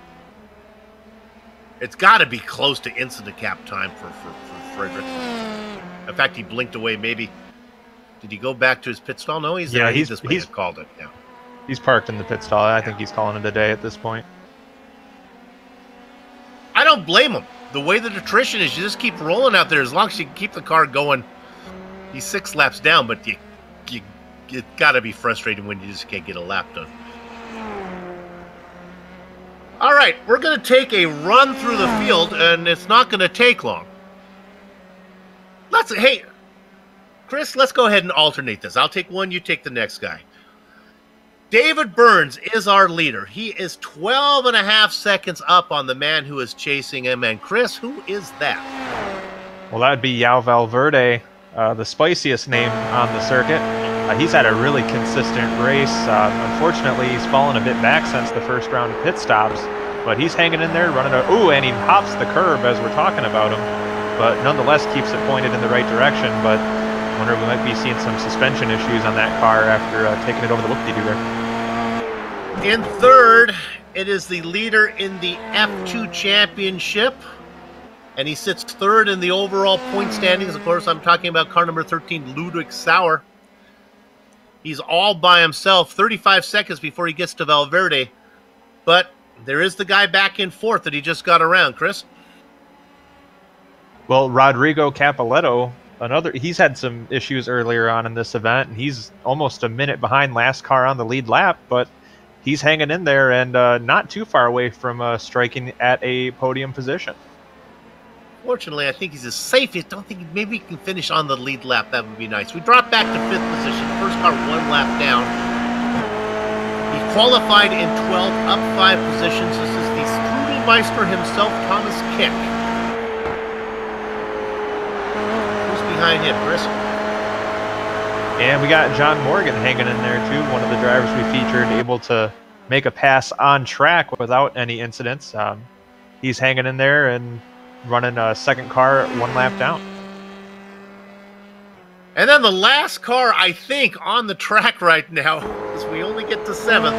It's got to be close to incident cap time for Frederick. In fact, he blinked away. Maybe did he go back to his pit stall? No, he's called it. Yeah, he's parked in the pit stall. I think he's calling it a day at this point. I don't blame him. The way the attrition is, you just keep rolling out there as long as you keep the car going. He's 6 laps down, but it's got to be frustrating when you just can't get a lap done. All right, we're going to take a run through the field, and it's not going to take long. Hey, Chris, let's go ahead and alternate this. I'll take one, you take the next guy. David Burns is our leader. He is 12.5 seconds up on the man who is chasing him. And Chris, who is that? Well, that would be Yao Valverde, the spiciest name on the circuit. He's had a really consistent race. Unfortunately, he's fallen a bit back since the first round of pit stops, but he's hanging in there, running a... Ooh, and he hops the curb as we're talking about him, but nonetheless keeps it pointed in the right direction. But I wonder if we might be seeing some suspension issues on that car after taking it over the whoop-de-doo there. In 3rd, it is the leader in the F2 Championship, and he sits 3rd in the overall point standings. Of course, I'm talking about car number 13, Ludwig Sauer. He's all by himself, 35 seconds before he gets to Valverde. But there is the guy back in 4th that he just got around, Chris. Well, Rodrigo Capoletto, he's had some issues earlier on in this event, and he's almost a minute behind last car on the lead lap, but he's hanging in there and not too far away from striking at a podium position. Fortunately, I think he's as safe. I don't think maybe he can finish on the lead lap. That would be nice. We drop back to 5th position. First car 1 lap down. He qualified in 12th, up 5 positions. This is the Strudelmeister himself, Thomas Kick. behind him, Chris. And we got John Morgan hanging in there too, one of the drivers we featured, able to make a pass on track without any incidents. He's hanging in there and running a second car 1 lap down. And then the last car, I think, on the track right now, as we only get to 7th,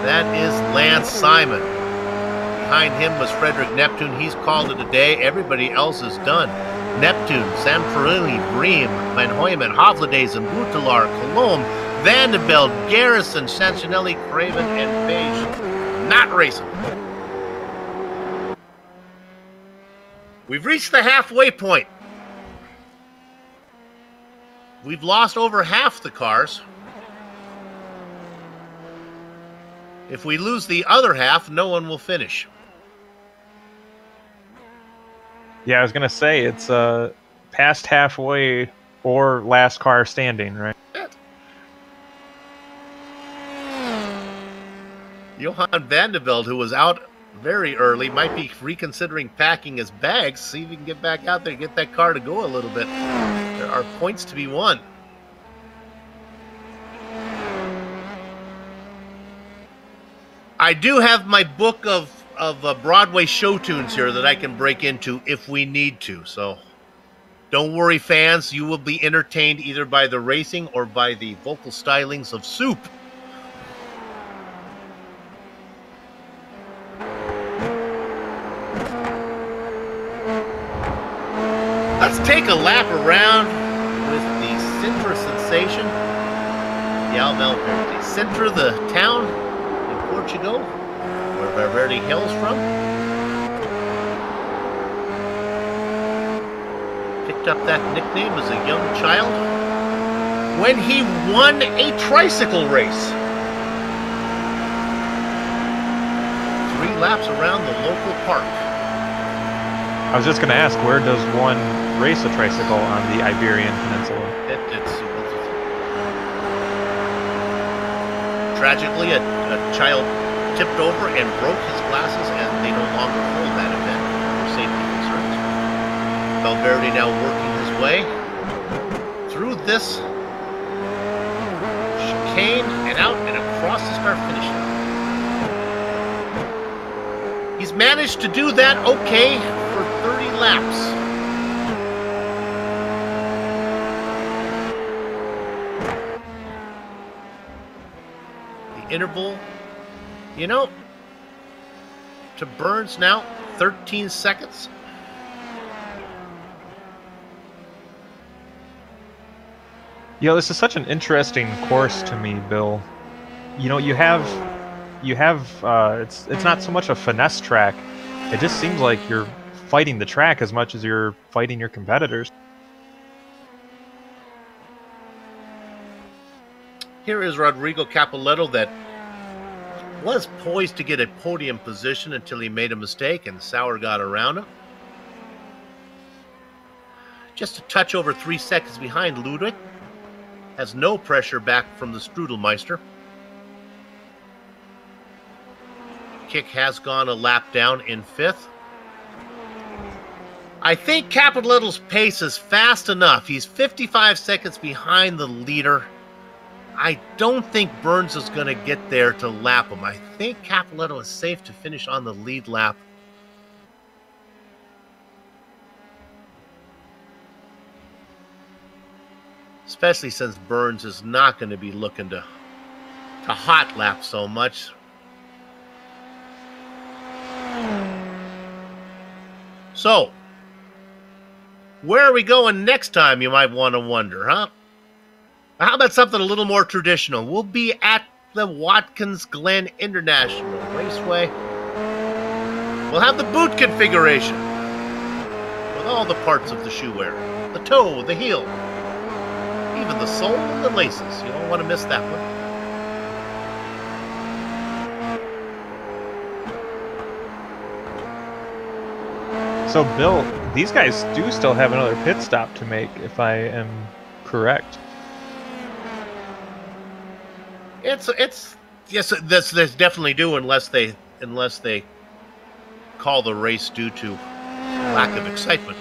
that is Lance Simon. Behind him was Frederick Neptune. He's called it a day. Everybody else is done. Neptune, Sanfilippo, Bream, Van Hoyman, Hovladaisen, Butalar, Colombe, Vanderbilt, Garrison, Sancinelli, Craven, and Beige. Not racing. We've reached the halfway point. We've lost over half the cars. If we lose the other half, no one will finish. Yeah, I was going to say, it's past halfway or last car standing, right? Johan Vanderbilt, who was out very early, might be reconsidering packing his bags, see if he can get back out there and get that car to go a little bit. There are points to be won. I do have my book of Broadway show tunes here that I can break into if we need to. So don't worry, fans. You will be entertained either by the racing or by the vocal stylings of Soup. Let's take a lap around with the Sintra sensation, the Alvalverde. Sintra, the town in Portugal, where Valverde hails from. Picked up that nickname as a young child when he won a tricycle race. 3 laps around the local park. I was just going to ask, where does one race a tricycle on the Iberian Peninsula? Tragically, a child tipped over and broke his glasses, and they no longer hold that event for safety concerns. Valverde now working his way through this chicane and out and across the start-finish line. He's managed to do that okay for 30 laps. The interval, you know, to Burns now, 13 seconds. This is such an interesting course to me, Bill. You have it's not so much a finesse track. It just seems like you're fighting the track as much as you're fighting your competitors. Here is Rodrigo Capoletto, that was poised to get a podium position until he made a mistake and Sauer got around him. Just a touch over 3 seconds behind Ludwig. Has no pressure back from the Strudelmeister. Kick has gone a lap down in 5th. I think Capoletto's pace is fast enough. He's 55 seconds behind the leader. I don't think Burns is going to get there to lap him. I think Capoletto is safe to finish on the lead lap. Especially since Burns is not going to be looking to hot lap so much. So, where are we going next time, you might want to wonder, huh? How about something a little more traditional? We'll be at the Watkins Glen International Raceway. We'll have the boot configuration with all the parts of the shoe wear. The toe, the heel, even the sole and the laces. You don't want to miss that one. So, Bill, these guys do still have another pit stop to make, if I am correct. Yes, they definitely do, unless they call the race due to lack of excitement.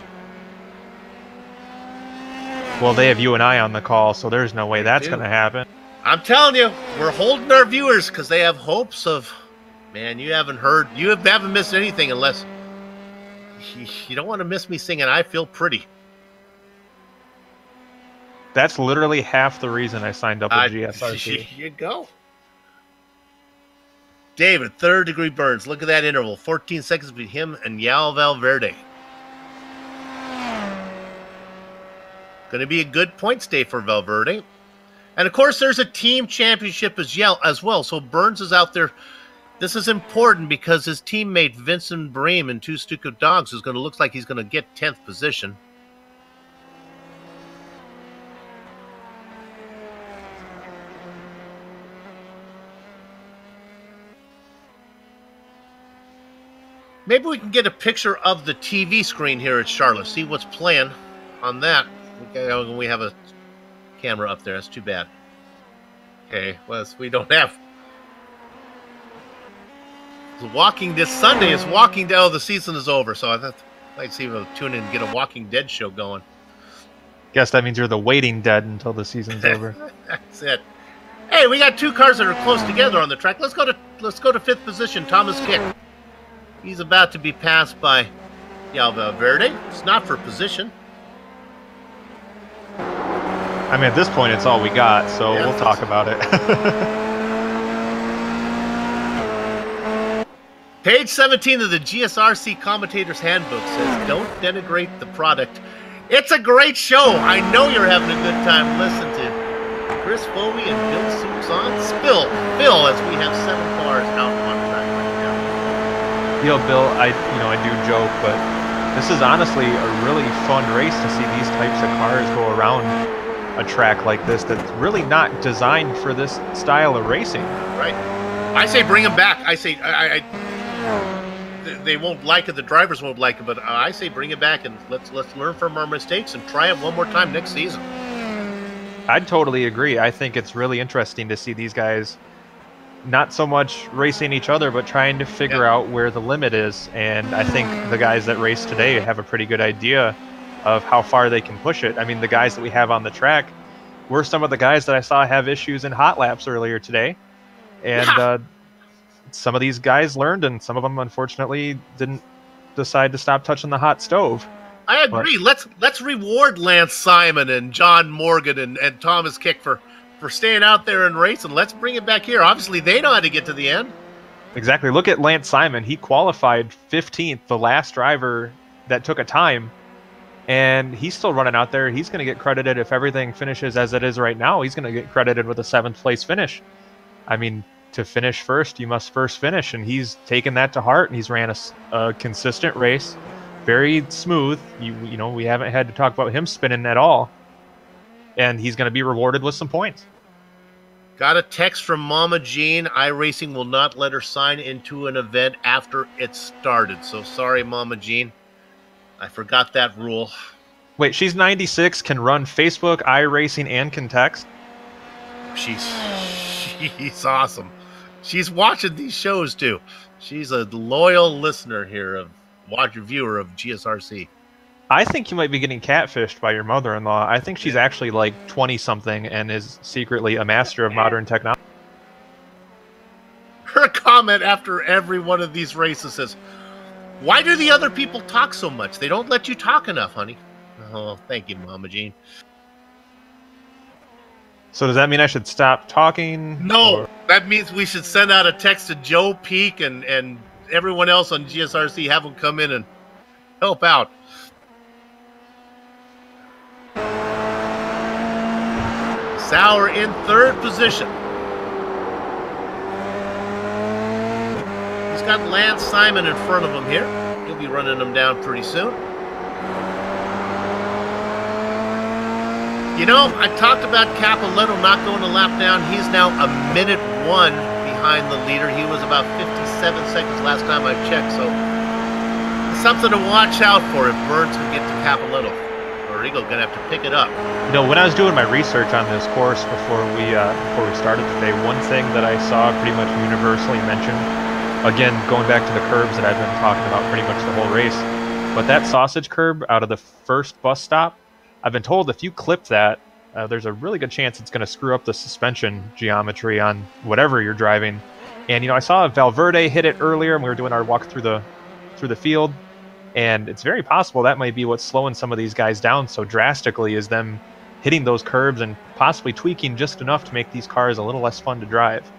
Well, they have you and I on the call, so there's no way that's going to happen. I'm telling you, we're holding our viewers because they have hopes of, man, you haven't missed anything unless you don't want to miss me singing I Feel Pretty. That's literally half the reason I signed up with GSRC. Here you go. David, third-degree burns. Look at that interval. 14 seconds between him and Yao Valverde. Going to be a good points day for Valverde. And, of course, there's a team championship as well. So Burns is out there. This is important because his teammate Vincent Bream in Two Stupid Dogs is going to look like he's going to get 10th position. Maybe we can get a picture of the TV screen here at Charlotte. See what's playing on that. Okay, we have a camera up there. That's too bad. Okay, well, we don't have. This Sunday is Walking Dead. Oh, the season is over, so I thought I'd see if I'll tune in and get a Walking Dead show going. Guess that means you're the waiting dead until the season's over. That's it. Hey, we got two cars that are close together on the track. Let's go to fifth position. Thomas Kick. He's about to be passed by Yao Valverde. It's not for position. I mean, at this point, it's all we got, so yeah, we'll talk about it. Page 17 of the GSRC Commentator's Handbook says, don't denigrate the product. It's a great show. I know you're having a good time. Listen to Chris Foley and Bill Soups on Bill, as we have 7 cars out on track right now. You know, Bill, I do joke, but this is honestly a really fun race to see these types of cars go around a track like this that's really not designed for this style of racing. Right. I say bring them back. I say they won't like it. The drivers won't like it, but I say bring it back and let's learn from our mistakes and try it one more time next season. I'd totally agree. I think it's really interesting to see these guys not so much racing each other, but trying to figure out where the limit is. And I think the guys that race today have a pretty good idea of how far they can push it. I mean, the guys that we have on the track were some of the guys that I saw have issues in hot laps earlier today. And some of these guys learned, and some of them, unfortunately, didn't decide to stop touching the hot stove. I agree. Let's reward Lance Simon and John Morgan and Thomas Kick for staying out there and racing. Let's bring it back here. Obviously, they know how to get to the end. Exactly. Look at Lance Simon. He qualified 15th, the last driver that took a time, and he's still running out there. He's going to get credited if everything finishes as it is right now. He's going to get credited with a 7th place finish. I mean, to finish first, you must first finish, and he's taken that to heart, and he's ran a consistent race, very smooth. You know, we haven't had to talk about him spinning at all. And he's going to be rewarded with some points. Got a text from Mama Jean. iRacing will not let her sign into an event after it started. So sorry, Mama Jean. I forgot that rule. Wait, she's 96, can run Facebook, iRacing, and can text? She's awesome. She's watching these shows, too. She's a loyal listener here, viewer of GSRC. I think you might be getting catfished by your mother-in-law. I think she's actually like 20-something and is secretly a master of modern technology. Her comment after every one of these races says, why do the other people talk so much? They don't let you talk enough, honey. Oh, thank you, Mama Jean. So does that mean I should stop talking? No, that means we should send out a text to Joe Peak and everyone else on GSRC, have them come in and help out. Sauer in 3rd position. He's got Lance Simon in front of him here. He'll be running him down pretty soon. You know, I talked about Capoletto not going a lap down. He's now a minute 1 behind the leader. He was about 57 seconds last time I checked, so something to watch out for if Burns can get to Capoletto. Eagle gonna have to pick it up. You know, when I was doing my research on this course before we started today, one thing that I saw pretty much universally mentioned, again going back to the curbs that I've been talking about pretty much the whole race, but that sausage curb out of the first bus stop I've been told if you clip that, there's a really good chance it's going to screw up the suspension geometry on whatever you're driving. And, you know, I saw Valverde hit it earlier, and we were doing our walk through the field, and it's very possible that might be what's slowing some of these guys down so drastically, is them hitting those curbs and possibly tweaking just enough to make these cars a little less fun to drive.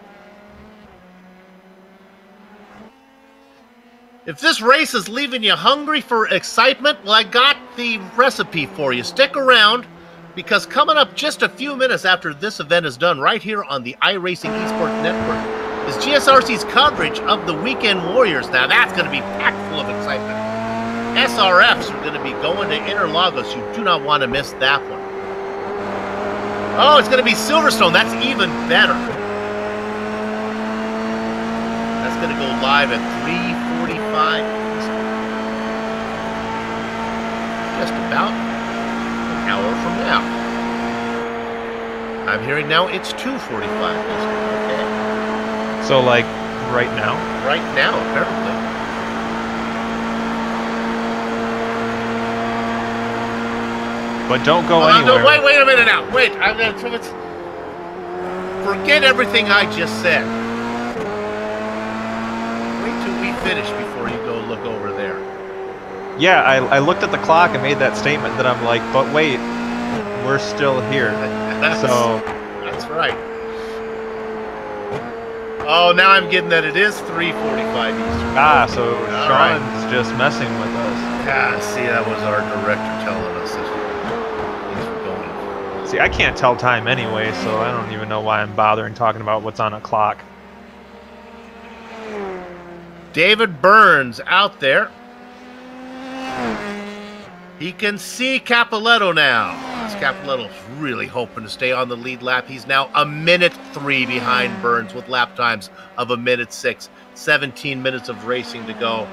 If this race is leaving you hungry for excitement, well, I got the recipe for you. Stick around, because coming up just a few minutes after this event is done, right here on the iRacing Esports Network, is GSRC's coverage of the Weekend Warriors. Now, that's going to be packed full of excitement. SRFs are going to be going to Interlagos. You do not want to miss that one. Oh, it's going to be Silverstone. That's even better. That's going to go live at 3:45. Just about an hour from now. I'm hearing now it's 2:45. Okay. So, like, right now? Right now, apparently. But don't go anywhere. No, wait a minute now. Wait, forget everything I just said. Wait till we finish before you go look over there. Yeah, I looked at the clock and made that statement that I'm like, but wait, we're still here. That's right. Oh, now I'm getting that it is 3:45 Eastern. Ah, so Sean's just messing with us. Yeah, see, that was our director telling us that things were going. See, I can't tell time anyway, so I don't even know why I'm bothering talking about what's on a clock. David Burns out there. He can see Capoletto now. Capoletto's really hoping to stay on the lead lap. He's now 1:03 behind Burns with lap times of 1:06. 17 minutes of racing to go.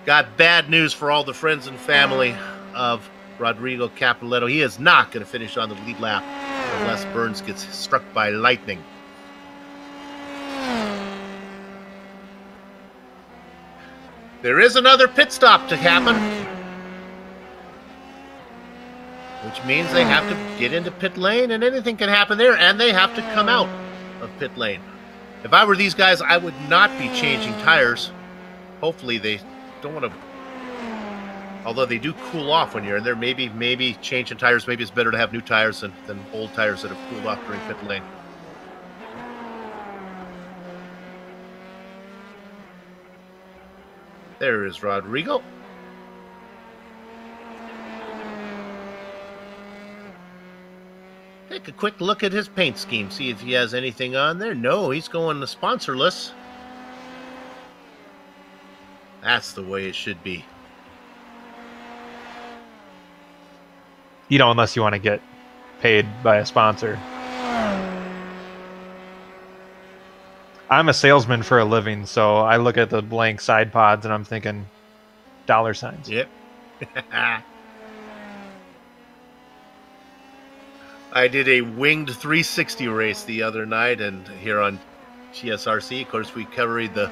Got bad news for all the friends and family of Rodrigo Capoletto. He is not going to finish on the lead lap unless Burns gets struck by lightning. There is another pit stop to happen, which means they have to get into pit lane, and anything can happen there, and they have to come out of pit lane. If I were these guys, I would not be changing tires. Hopefully they don't want to, although they do cool off when you're in there. Maybe changing tires, maybe it's better to have new tires than old tires that have cooled off during pit lane. There is Rodrigo. Take a quick look at his paint scheme, see if he has anything on there. No, he's going the sponsorless. That's the way it should be. You know, unless you want to get paid by a sponsor. I'm a salesman for a living, so I look at the blank side pods and I'm thinking dollar signs. Yep. I did a winged 360 race the other night, and here on GSRC, of course, we cover the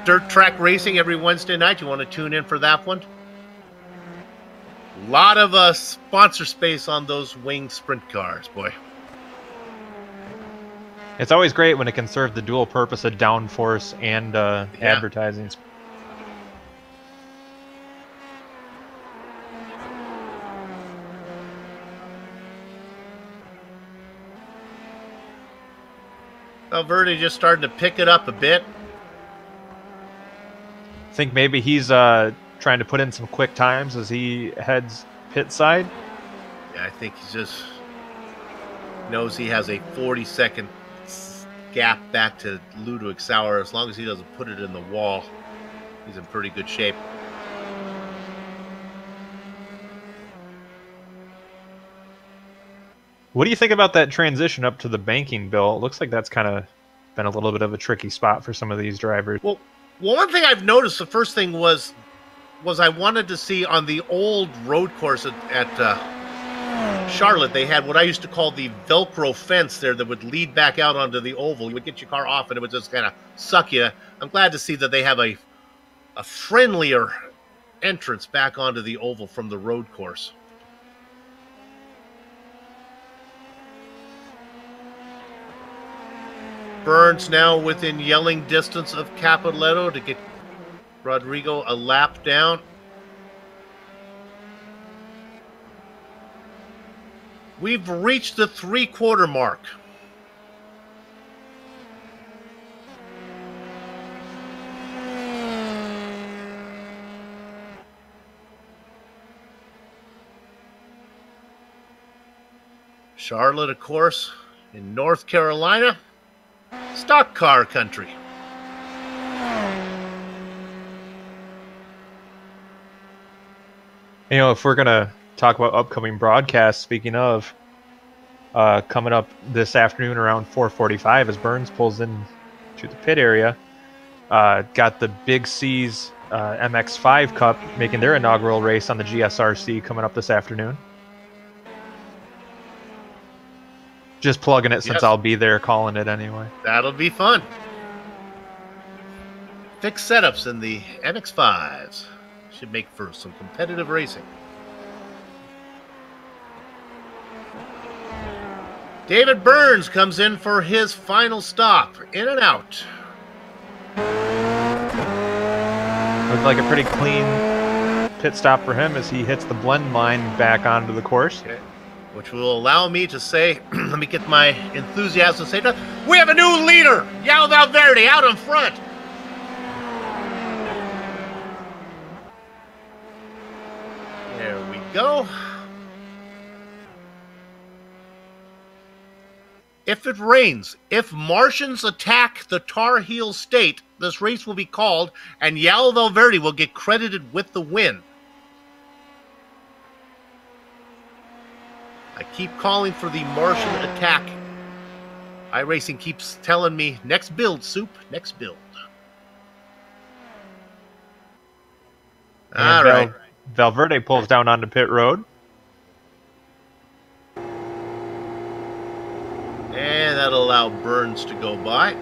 dirt track racing every Wednesday night. You want to tune in for that one? A lot of sponsor space on those winged sprint cars, boy. It's always great when it can serve the dual purpose of downforce and advertising. Valverde just starting to pick it up a bit. I think maybe he's trying to put in some quick times as he heads pit side. Yeah, I think he just knows he has a 40-second gap back to Ludwig Sauer. As long as he doesn't put it in the wall, he's in pretty good shape. What do you think about that transition up to the banking, Bill? It looks like that's kind of been a little bit of a tricky spot for some of these drivers. Well, one thing I've noticed, the first thing was I wanted to see on the old road course at Charlotte, they had what I used to call the Velcro fence there that would lead back out onto the oval. You would get your car off and it would just kind of suck you. I'm glad to see that they have a friendlier entrance back onto the oval from the road course. Burns now within yelling distance of Capoletto to get Rodrigo a lap down. We've reached the 3/4 mark. Charlotte, of course, in North Carolina, stock car country. You know, if we're going to talk about upcoming broadcasts, speaking of, coming up this afternoon around 4:45 as Burns pulls in to the pit area, got the Big C's MX5 Cup making their inaugural race on the GSRC coming up this afternoon. Just plugging it since I'll be there calling it anyway. That'll be fun. Fixed setups in the MX5s should make for some competitive racing. David Burns comes in for his final stop. In and out. Looks like a pretty clean pit stop for him as he hits the blend line back onto the course. Okay. Which will allow me to say, let me get my enthusiasm to say, we have a new leader, Yao Valverde, out in front. There we go. If it rains, if Martians attack the Tar Heel state, this race will be called, and Yao Valverde will get credited with the win. I keep calling for the Martian attack. iRacing keeps telling me, next build, Soup, next build. All right. Valverde pulls down onto pit road. And that'll allow Burns to go by.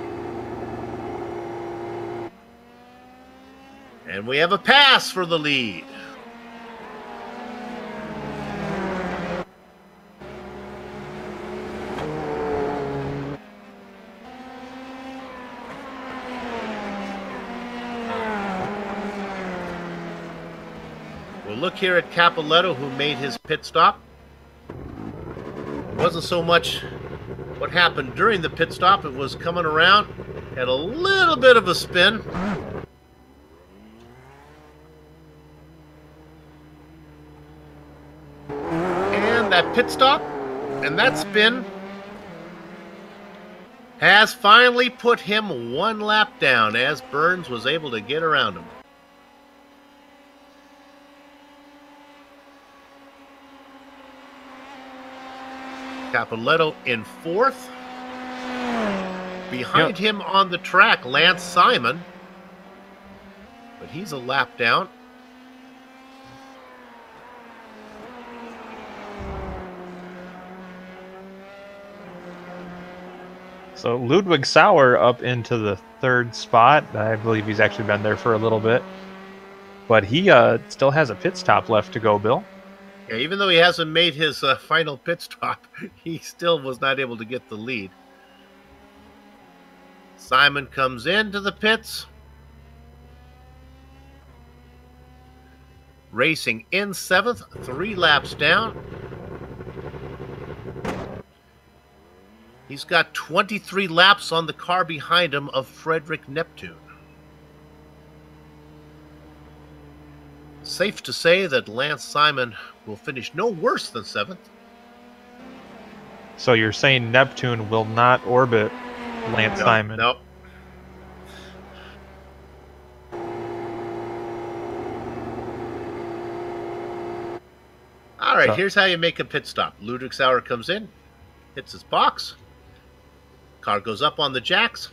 And we have a pass for the lead. We'll look here at Capoletto, who made his pit stop. It wasn't so much what happened during the pit stop. It was coming around, had a little bit of a spin. And that pit stop and that spin has finally put him one lap down as Burns was able to get around him. Capoletto in fourth. Behind him on the track, Lance Simon. But he's a lap down. So Ludwig Sauer up into the third spot. I believe he's actually been there for a little bit. But he still has a pit stop left to go, Bill. Yeah, even though he hasn't made his final pit stop, he still was not able to get the lead. Simon comes into the pits. Racing in seventh, 3 laps down. He's got 23 laps on the car behind him of Frederick Neptune. Safe to say that Lance Simon will finish no worse than 7th. So you're saying Neptune will not orbit Lance Simon? No. All right, here's how you make a pit stop. Ludwig Sauer comes in, hits his box. Car goes up on the jacks.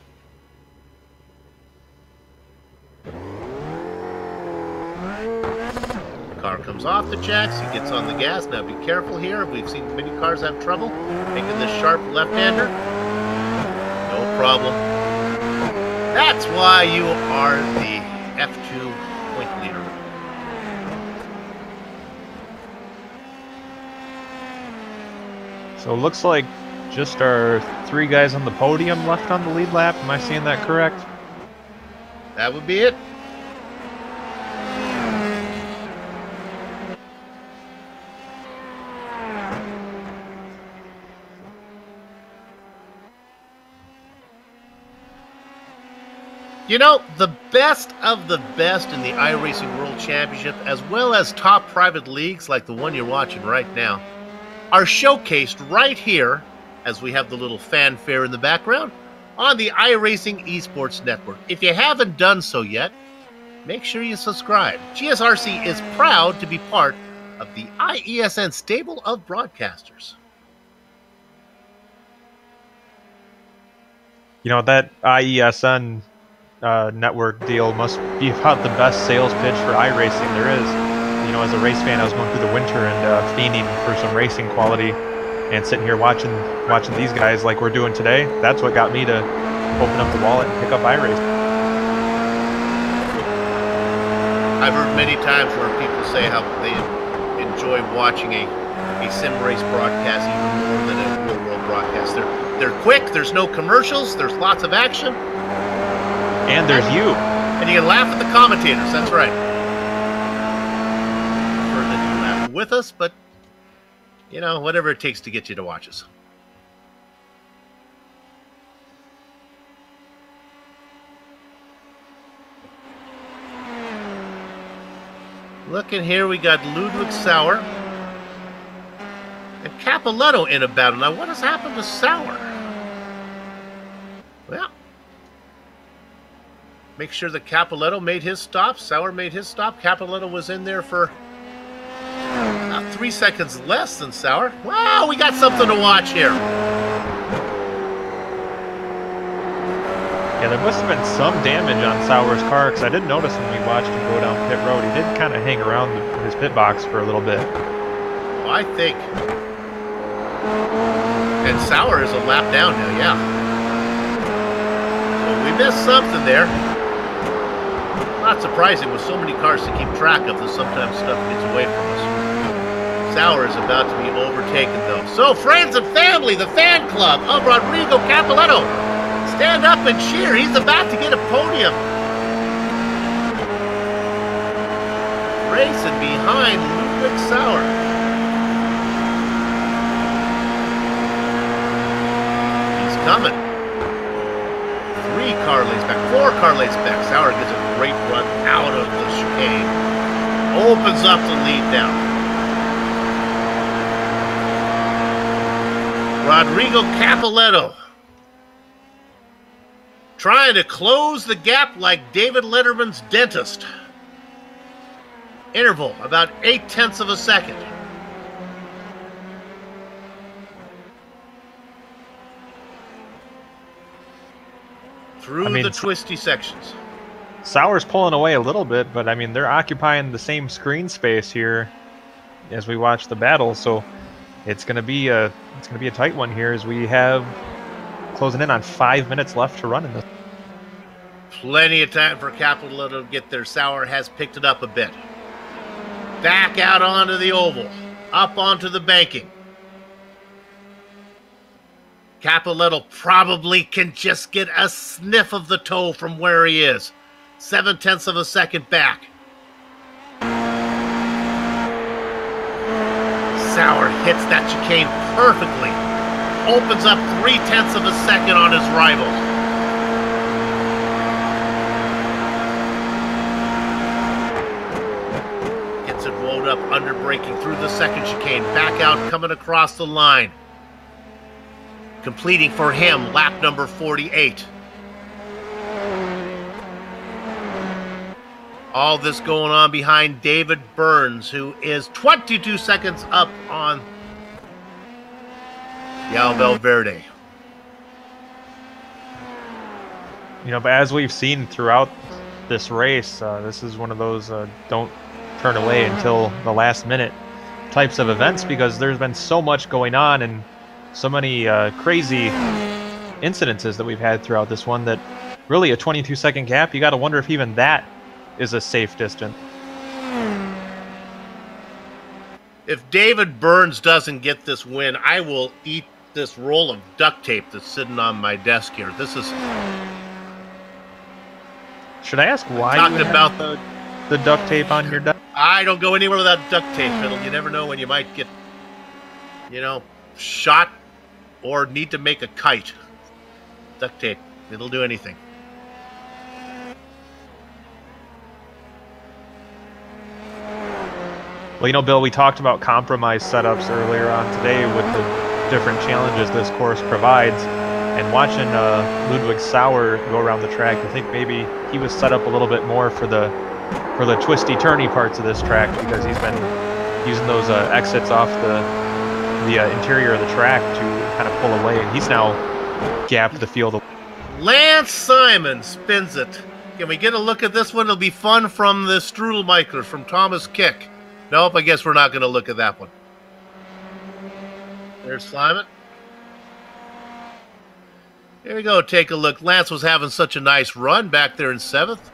Car comes off the jacks. He gets on the gas. Now be careful here. We've seen many cars have trouble making this sharp left-hander. No problem. That's why you are the F2 point leader. So it looks like just our 3 guys on the podium left on the lead lap. Am I seeing that correct? That would be it. You know, the best of the best in the iRacing World Championship, as well as top private leagues like the one you're watching right now, are showcased right here, as we have the little fanfare in the background, on the iRacing Esports Network. If you haven't done so yet, make sure you subscribe. GSRC is proud to be part of the IESN stable of broadcasters. You know, that IESN network deal must be about the best sales pitch for iRacing there is. You know, as a race fan, I was going through the winter and fiending for some racing quality, and sitting here watching these guys like we're doing today. That's what got me to open up the wallet and pick up iRacing. I've heard many times where people say how they enjoy watching a sim race broadcast even more than a real world broadcast. They're quick, there's no commercials, there's lots of action. And there's you. And you can laugh at the commentators, that's right. Prefer that you laugh with us, but, you know, whatever it takes to get you to watch us. Looking here, we got Ludwig Sauer and Capoletto in a battle. Now, what has happened to Sauer? Well, make sure that Capoletto made his stop. Sauer made his stop. Capoletto was in there for about 3 seconds less than Sauer. Wow, we got something to watch here. Yeah, there must have been some damage on Sauer's car, because I did notice when we watched him go down pit road, he did kind of hang around his pit box for a little bit. Well, I think. And Sauer is a lap down now, yeah. So we missed something there. Not surprising with so many cars to keep track of that sometimes stuff gets away from us. Sauer is about to be overtaken, though. So, friends and family, the fan club of Rodrigo Capoletto, stand up and cheer. He's about to get a podium. Racing behind Ludwig Sauer. He's coming. 3 car lengths back, 4 car lengths back. Sauer gets a great run out of the chicane. Opens up the lead down. Rodrigo Capoletto trying to close the gap like David Letterman's dentist. Interval about 0.8 of a second. Through the twisty sections. Sauer's pulling away a little bit, but I mean, they're occupying the same screen space here as we watch the battle, so it's going to be a tight one here as we have closing in on 5 minutes left to run in this. Plenty of time for Capoletto to get there. Sauer has picked it up a bit. Back out onto the oval. Up onto the banking. Capoletto probably can just get a sniff of the toe from where he is. 0.7 of a second back. Sauer hits that chicane perfectly. Opens up 0.3 of a second on his rival. Gets it rolled up, under braking through the second chicane. Back out, coming across the line. Completing for him lap number 48. All this going on behind David Burns, who is 22 seconds up on Yao Verde. You know, but as we've seen throughout this race, this is one of those don't turn away until the last minute types of events, because there's been so much going on and so many crazy incidences that we've had throughout this one that really a 22-second gap, you got to wonder if even that is a safe distance. If David Burns doesn't get this win, I will eat this roll of duct tape that's sitting on my desk here. This is... Should I ask why talking you about the duct tape on your desk? I don't go anywhere without duct tape, Fiddle. You never know when you might get, shot or need to make a kite. Duct tape. It'll do anything. Well, Bill, we talked about compromise setups earlier on today with the different challenges this course provides. And watching Ludwig Sauer go around the track, I think maybe he was set up a little bit more for the twisty turny parts of this track, because he's been using those exits off the interior of the track to kind of pull away, and he's now gapped the field. Lance Simon spins it. Can we get a look at this one? It'll be fun from the Strudelmeister, from Thomas Kick. Nope, I guess we're not going to look at that one. There's Simon. Here we go, take a look. Lance was having such a nice run back there in 7th.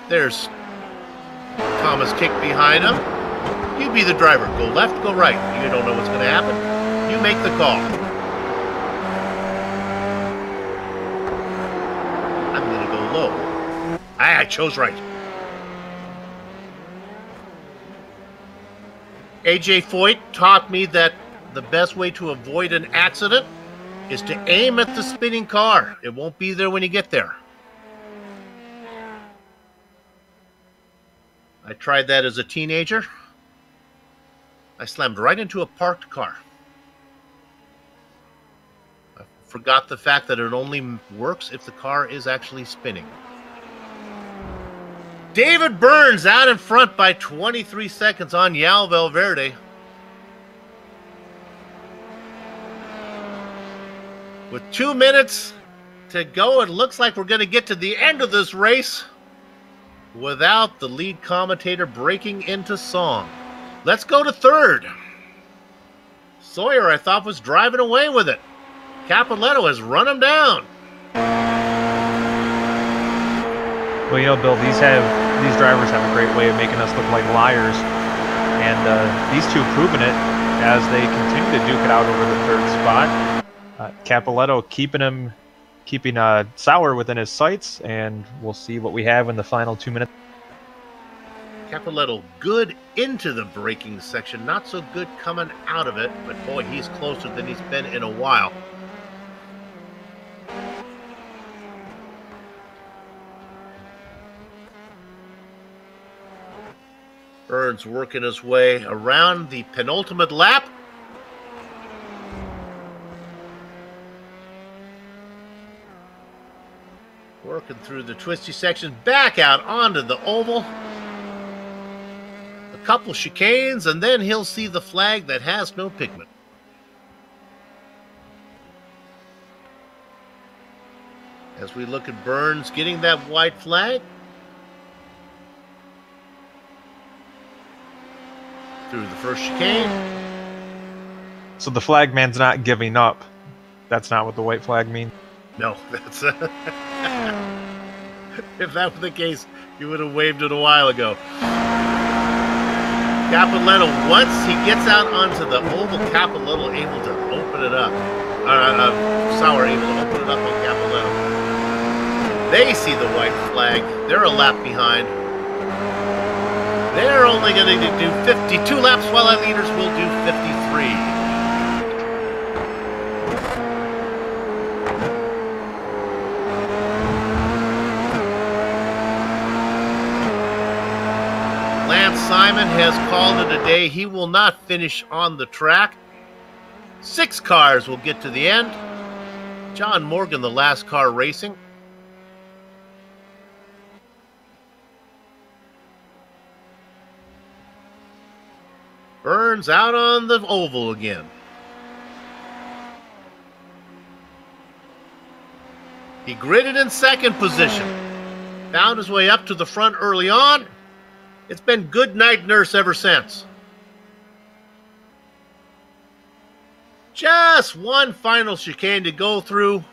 There's Thomas Kick behind him. You be the driver. Go left, go right. You don't know what's going to happen. You make the call. I'm going to go low. I chose right. AJ Foyt taught me that the best way to avoid an accident is to aim at the spinning car. It won't be there when you get there. I tried that as a teenager. I slammed right into a parked car. I forgot the fact that it only works if the car is actually spinning. David Burns out in front by 23 seconds on Yal Valverde. With 2 minutes to go, it looks like we're going to get to the end of this race without the lead commentator breaking into song. Let's go to 3rd. Sawyer, I thought, was driving away with it. Capoletto has run him down. Well, Bill, these drivers have a great way of making us look like liars, and these two proving it as they continue to duke it out over the 3rd spot. Capoletto keeping Sauer within his sights, and we'll see what we have in the final 2 minutes. Capoletto good into the braking section, not so good coming out of it, but boy, he's closer than he's been in a while. Burns working his way around the penultimate lap. Working through the twisty section, back out onto the oval. A couple chicanes, and then he'll see the flag that has no pigment. As we look at Burns getting that white flag. Through the first chicane. So the flag man's not giving up. That's not what the white flag means. No, that's if that were the case, you would have waved it a while ago. Capoletto, once he gets out onto the oval, Capoletto able to open it up. Sauer able to open it up on Capoletto. They see the white flag. They're a lap behind. They're only going to do 52 laps, while our leaders will do 53. Lance Simon has called it a day. He will not finish on the track. 6 cars will get to the end. John Morgan, the last car racing. Burns out on the oval again. He gridded in 2nd position. Found his way up to the front early on. It's been good night nurse ever since. Just one final chicane to go through.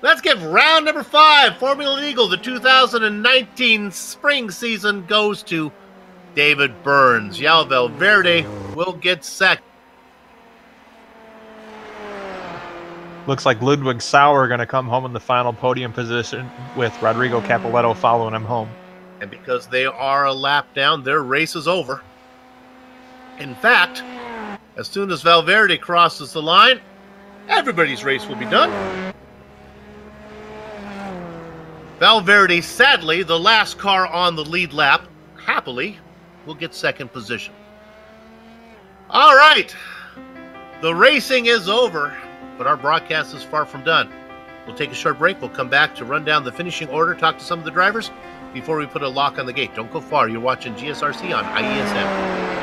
Let's get round number 5. Formula Eagle, the 2019 spring season goes to David Burns. Yal Valverde will get second. Looks like Ludwig Sauer going to come home in the final podium position with Rodrigo Capoletto following him home. And because they are a lap down, their race is over. In fact, as soon as Valverde crosses the line, everybody's race will be done. Valverde, sadly, the last car on the lead lap, happily, will get second position. All right, the racing is over, but our broadcast is far from done. We'll take a short break. We'll come back to run down the finishing order, talk to some of the drivers before we put a lock on the gate. Don't go far. You're watching GSRC on IESM.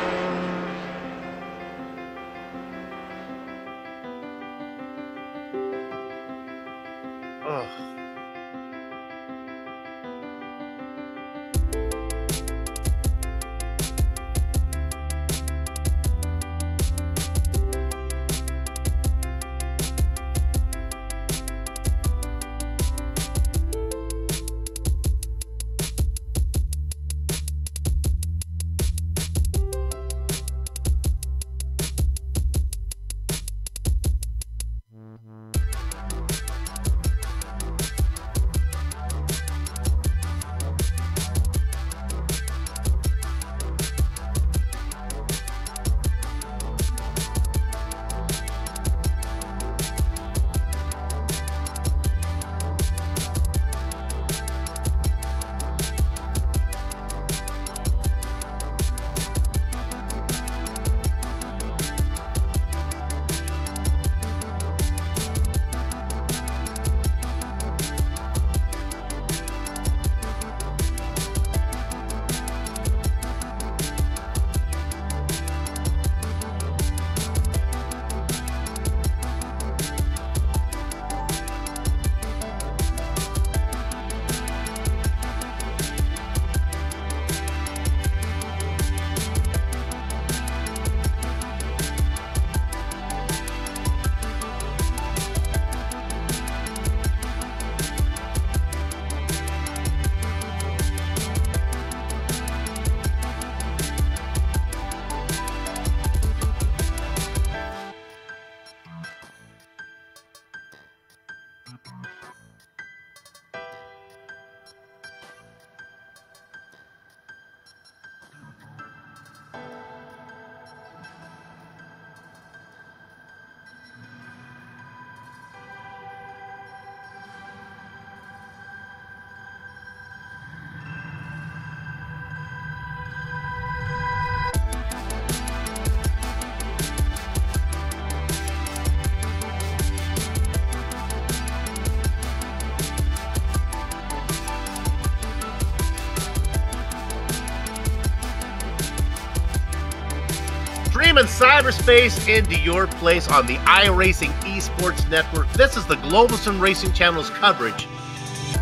Streaming cyberspace into your place on the iRacing Esports Network. This is the Globalson Racing Channel's coverage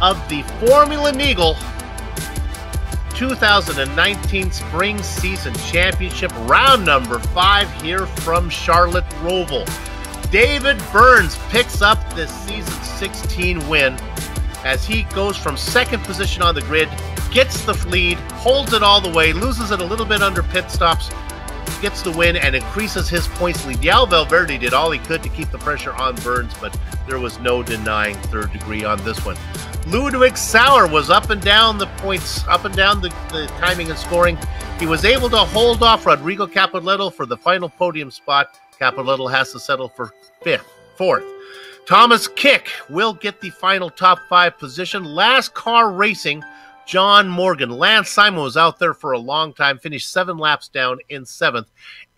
of the Formula Eagle 2019 Spring Season Championship, round number 5 here from Charlotte Roval. David Burns picks up this season 16 win as he goes from second position on the grid, gets the lead, holds it all the way, loses it a little bit under pit stops, gets the win, and increases his points lead. Yal Valverde did all he could to keep the pressure on Burns, but there was no denying third degree on this one. Ludwig Sauer was up and down the points, up and down the timing and scoring. He was able to hold off Rodrigo Capoletto for the final podium spot. Capoletto has to settle for fourth. Thomas Kick will get the final top 5 position. Last car racing, John Morgan. Lance Simon was out there for a long time, finished 7 laps down in 7th.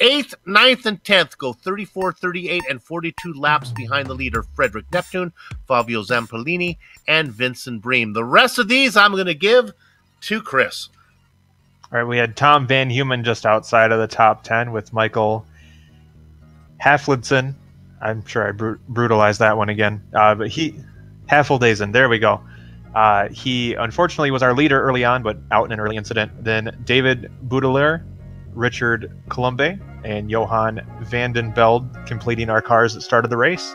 8th, 9th, and 10th go 34, 38, and 42 laps behind the leader, Frederick Neptune, Fabio Zampolini, and Vincent Bream. The rest of these I'm going to give to Chris. All right, we had Tom Van Humen just outside of the top 10 with Michael Hafledson. I'm sure I brutalized that one again. But Hafeldazen, there we go. He unfortunately was our leader early on, but out in an early incident. Then David Boudelaire, Richard Colombe, and Johan Vanden Beld completing our cars that started the race.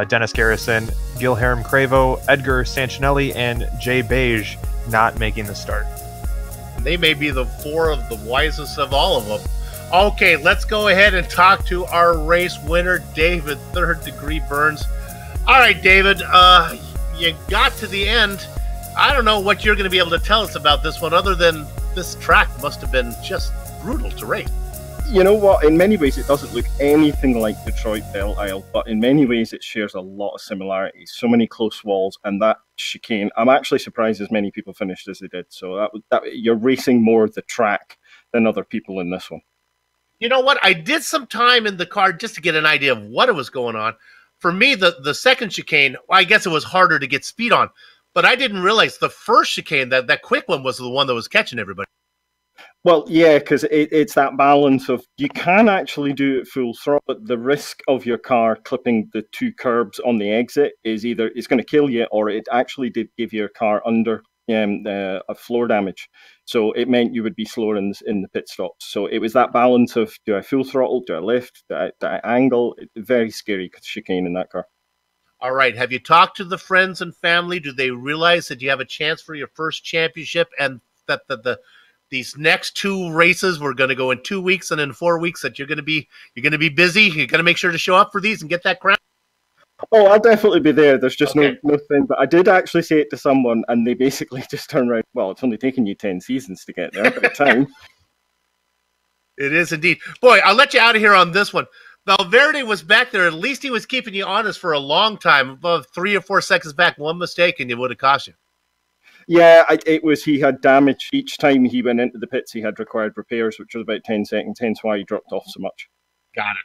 Dennis Garrison, Gilherme Cravo, Edgar Sanchinelli, and Jay Beige not making the start. They may be the 4 of the wisest of all of them. Okay, let's go ahead and talk to our race winner, David Third Degree Burns. All right, David, you got to the end. I don't know what you're going to be able to tell us about this one other than this track must have been just brutal to race. You know what? In many ways, it doesn't look anything like Detroit Belle Isle, but in many ways, it shares a lot of similarities. So many close walls, and that chicane. I'm actually surprised as many people finished as they did. So that you're racing more the track than other people in this one. You know what? I did some time in the car just to get an idea of what was going on. For me, the second chicane, well, I guess it was harder to get speed on, but I didn't realize the first chicane, that quick one, was the one that was catching everybody. Well, yeah, because it's that balance of you can actually do it full throttle, but the risk of your car clipping the two curbs on the exit is either it's going to kill you or it actually did give your car under a floor damage. So it meant you would be slower in the pit stops. So it was that balance of do I full throttle, do I lift, do I angle? Very scary chicane in that car. All right. Have you talked to the friends and family? Do they realize that you have a chance for your first championship and that these next two races we're going to go in 2 weeks and in 4 weeks that you're going to be busy? You're going to make sure to show up for these and get that crown? Oh, I'll definitely be there. There's just okay. no thing. But I did actually say it to someone, and they basically just turned around. Well, it's only taken you 10 seasons to get there. But time. It is indeed. Boy, I'll let you out of here on this one. Valverde was back there. At least he was keeping you honest for a long time. Above 3 or 4 seconds back, one mistake, and it would have cost you. Yeah, it was. He had damage each time he went into the pits. He had required repairs, which was about 10 seconds. Hence why he dropped off so much. Got it.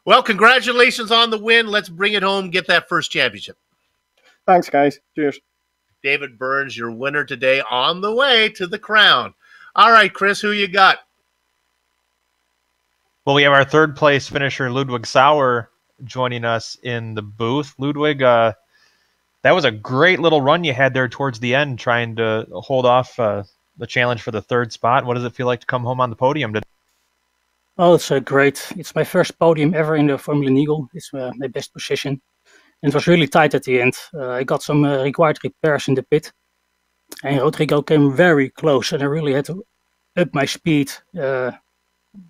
Well, congratulations on the win. Let's bring it home, get that first championship. Thanks, guys. Cheers. David Burns, your winner today, on the way to the crown. All right, Chris, who you got? Well, we have our third place finisher, Ludwig Sauer, joining us in the booth. Ludwig, that was a great little run you had there towards the end, trying to hold off the challenge for the third spot. What does it feel like to come home on the podium today? Oh, it's great. It's my first podium ever in the Formula Eagle. It's my best position. And it was really tight at the end. I got some required repairs in the pit. And Rodrigo came very close, and I really had to up my speed.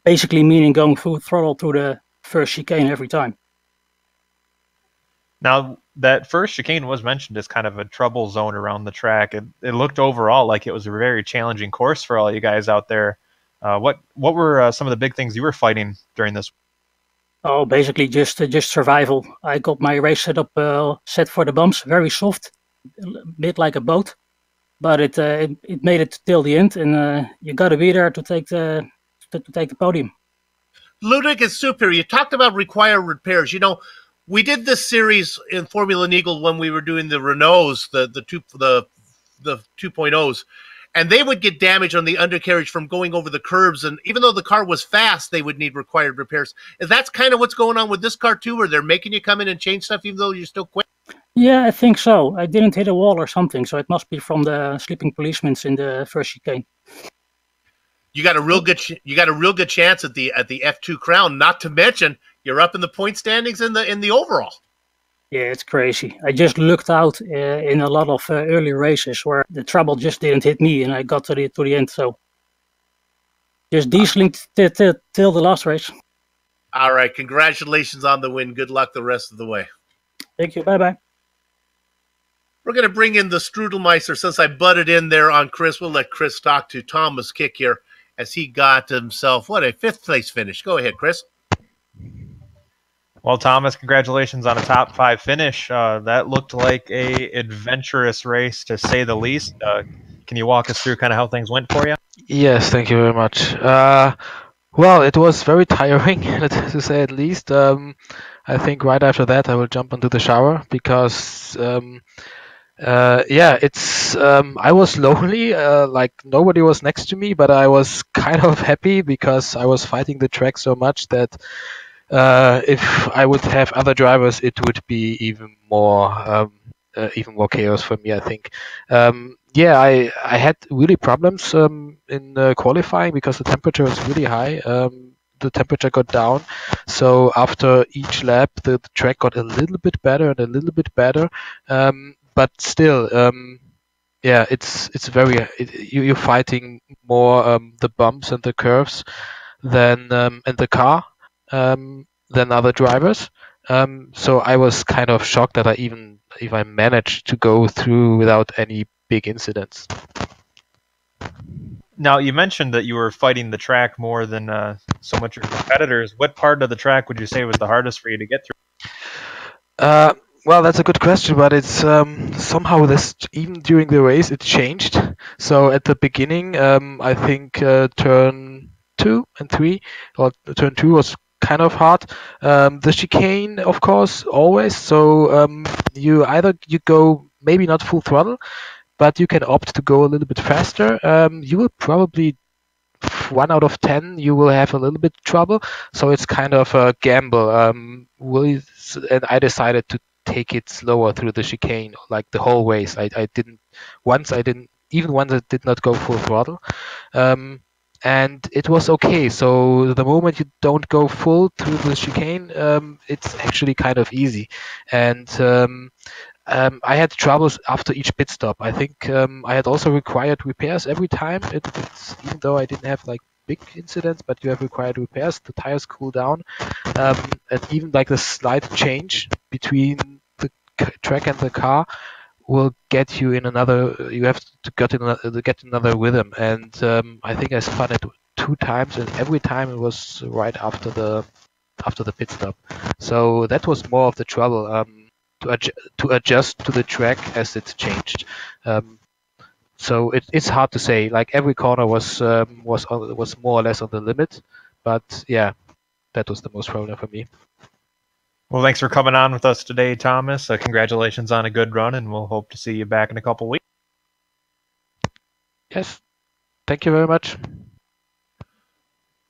Basically meaning going full throttle through the first chicane every time. Now, that first chicane was mentioned as kind of a trouble zone around the track. It looked overall like it was a very challenging course for all you guys out there. What were some of the big things you were fighting during this? Oh, basically just survival. I got my race setup set for the bumps, very soft, a bit like a boat, but it made it till the end, and you got to be there to take the podium. Ludwig is superior. You talked about required repairs. You know, we did this series in Formula Eagle when we were doing the Renaults, the 2.0s. And they would get damage on the undercarriage from going over the curbs. And even though the car was fast, they would need required repairs. Is that kind of what's going on with this car too, where they're making you come in and change stuff even though you're still quick? Yeah, I think so. I didn't hit a wall or something, so it must be from the sleeping policemen in the first chicane. You got a real good chance at the F2 crown. Not to mention you're up in the point standings in the overall. Yeah, it's crazy. I just looked out in a lot of early races where the trouble just didn't hit me, and I got to the end. So just dieseling till the last race. All right, congratulations on the win. Good luck the rest of the way. Thank you. Bye-bye. We're going to bring in the Strudelmeister. Since I butted in there on Chris, we'll let Chris talk to Thomas Kick here as he got himself, a 5th place finish. Go ahead, Chris. Well, Thomas, congratulations on a top 5 finish. That looked like a adventurous race, to say the least. Can you walk us through kind of how things went for you? Yes, thank you very much. Well, it was very tiring, to say at least. I think right after that I will jump into the shower because, I was lonely, like nobody was next to me, but I was kind of happy because I was fighting the track so much that if I would have other drivers, it would be even more chaos for me, I think. I had really problems in qualifying because the temperature was really high. The temperature got down, so after each lap, the track got a little bit better and a little bit better. But still, it's very you're fighting more the bumps and the curves than in the car. Than other drivers. So I was kind of shocked that if I managed to go through without any big incidents. Now, you mentioned that you were fighting the track more than so much your competitors. What part of the track would you say was the hardest for you to get through? Well, that's a good question, but it's somehow even during the race it changed. So at the beginning, I think turn 2 and 3, or turn 2 was kind of hard. The chicane, of course, always. So you go maybe not full throttle, but you can opt to go a little bit faster. You will probably 1 out of 10 you will have a little bit trouble, so it's kind of a gamble. And I decided to take it slower through the chicane, like the whole race. I did not go full throttle, and it was okay. So the moment you don't go full through the chicane, it's actually kind of easy. And I had troubles after each pit stop. I think I had also required repairs every time. Even though I didn't have like big incidents, but you have required repairs. The tires cool down, and even like the slight change between the track and the car will get you in another. You have to get another rhythm. And I think I spun it 2 times, and every time it was right after the pit stop. So that was more of the trouble. To adjust to the track as it changed. So it's hard to say. Like every corner was more or less on the limit, but yeah, that was the most problem for me. Well, thanks for coming on with us today, Thomas. Congratulations on a good run, and we'll hope to see you back in a couple weeks. Yes, thank you very much.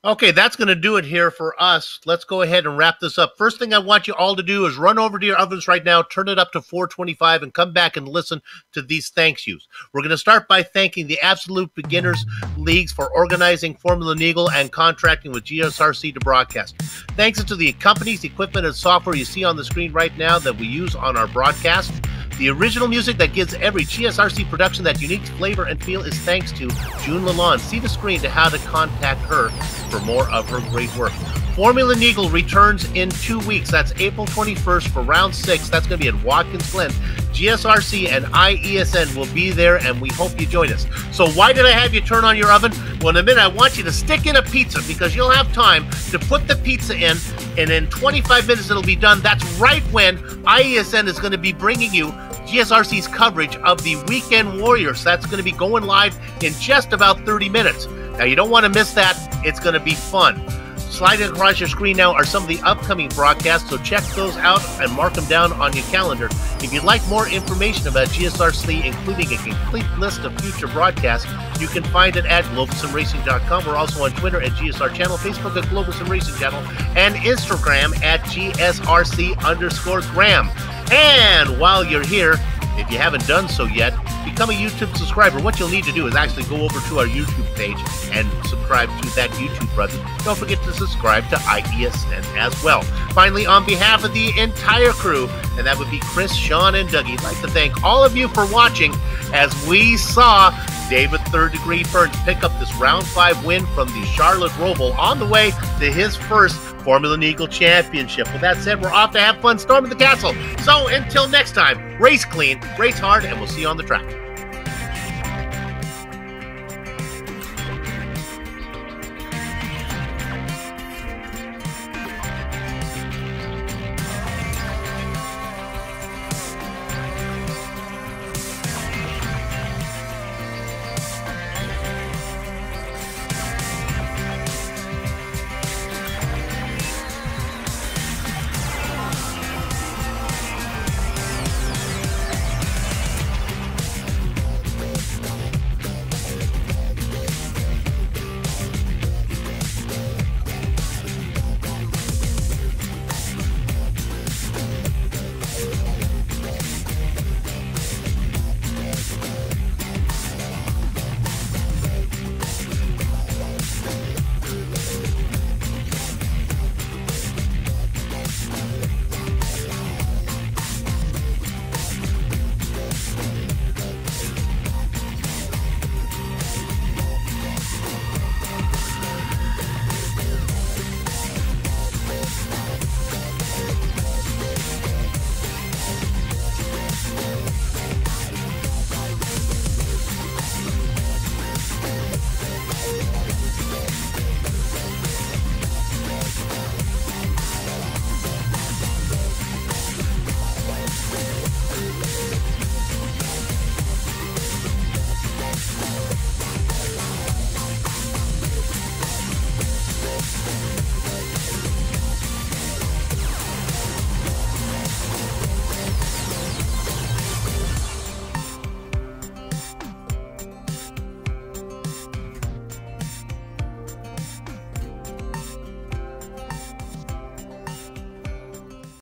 Okay, that's going to do it here for us. Let's go ahead and wrap this up. First thing I want you all to do is run over to your ovens right now, turn it up to 425, and come back and listen to these thank yous. We're going to start by thanking the Absolute Beginners Leagues for organizing Formula Eagle and contracting with GSRC to broadcast. Thanks to the companies, equipment, and software you see on the screen right now that we use on our broadcast. The original music that gives every GSRC production that unique flavor and feel is thanks to June Lalonde. See the screen to how to contact her for more of her great work. Formula Eagle returns in 2 weeks. That's April 21st for round 6. That's going to be at Watkins Glen. GSRC and IESN will be there, and we hope you join us. So why did I have you turn on your oven? Well, in a minute, I want you to stick in a pizza because you'll have time to put the pizza in, and in 25 minutes it'll be done. That's right when IESN is going to be bringing you GSRC's coverage of the Weekend Warriors. That's going to be going live in just about 30 minutes. Now, you don't want to miss that. It's going to be fun. Sliding across your screen now are some of the upcoming broadcasts, so check those out and mark them down on your calendar. If you'd like more information about GSRC, including a complete list of future broadcasts, you can find it at globalsimracing.com. We're also on Twitter at GSR Channel, Facebook at Global Sim Racing Channel, and Instagram at GSRC_Graham. And while you're here, if you haven't done so yet, become a YouTube subscriber. What you'll need to do is actually go over to our YouTube page and subscribe to that YouTube button. Don't forget to subscribe to IESN as well. Finally, on behalf of the entire crew, and that would be Chris, Sean, and Dougie, I'd like to thank all of you for watching as we saw David Third Degree Burns pick up this round 5 win from the Charlotte Roval on the way to his first Formula Eagle Championship. With that said, we're off to have fun storming the castle. So until next time, race clean, race hard, and we'll see you on the track.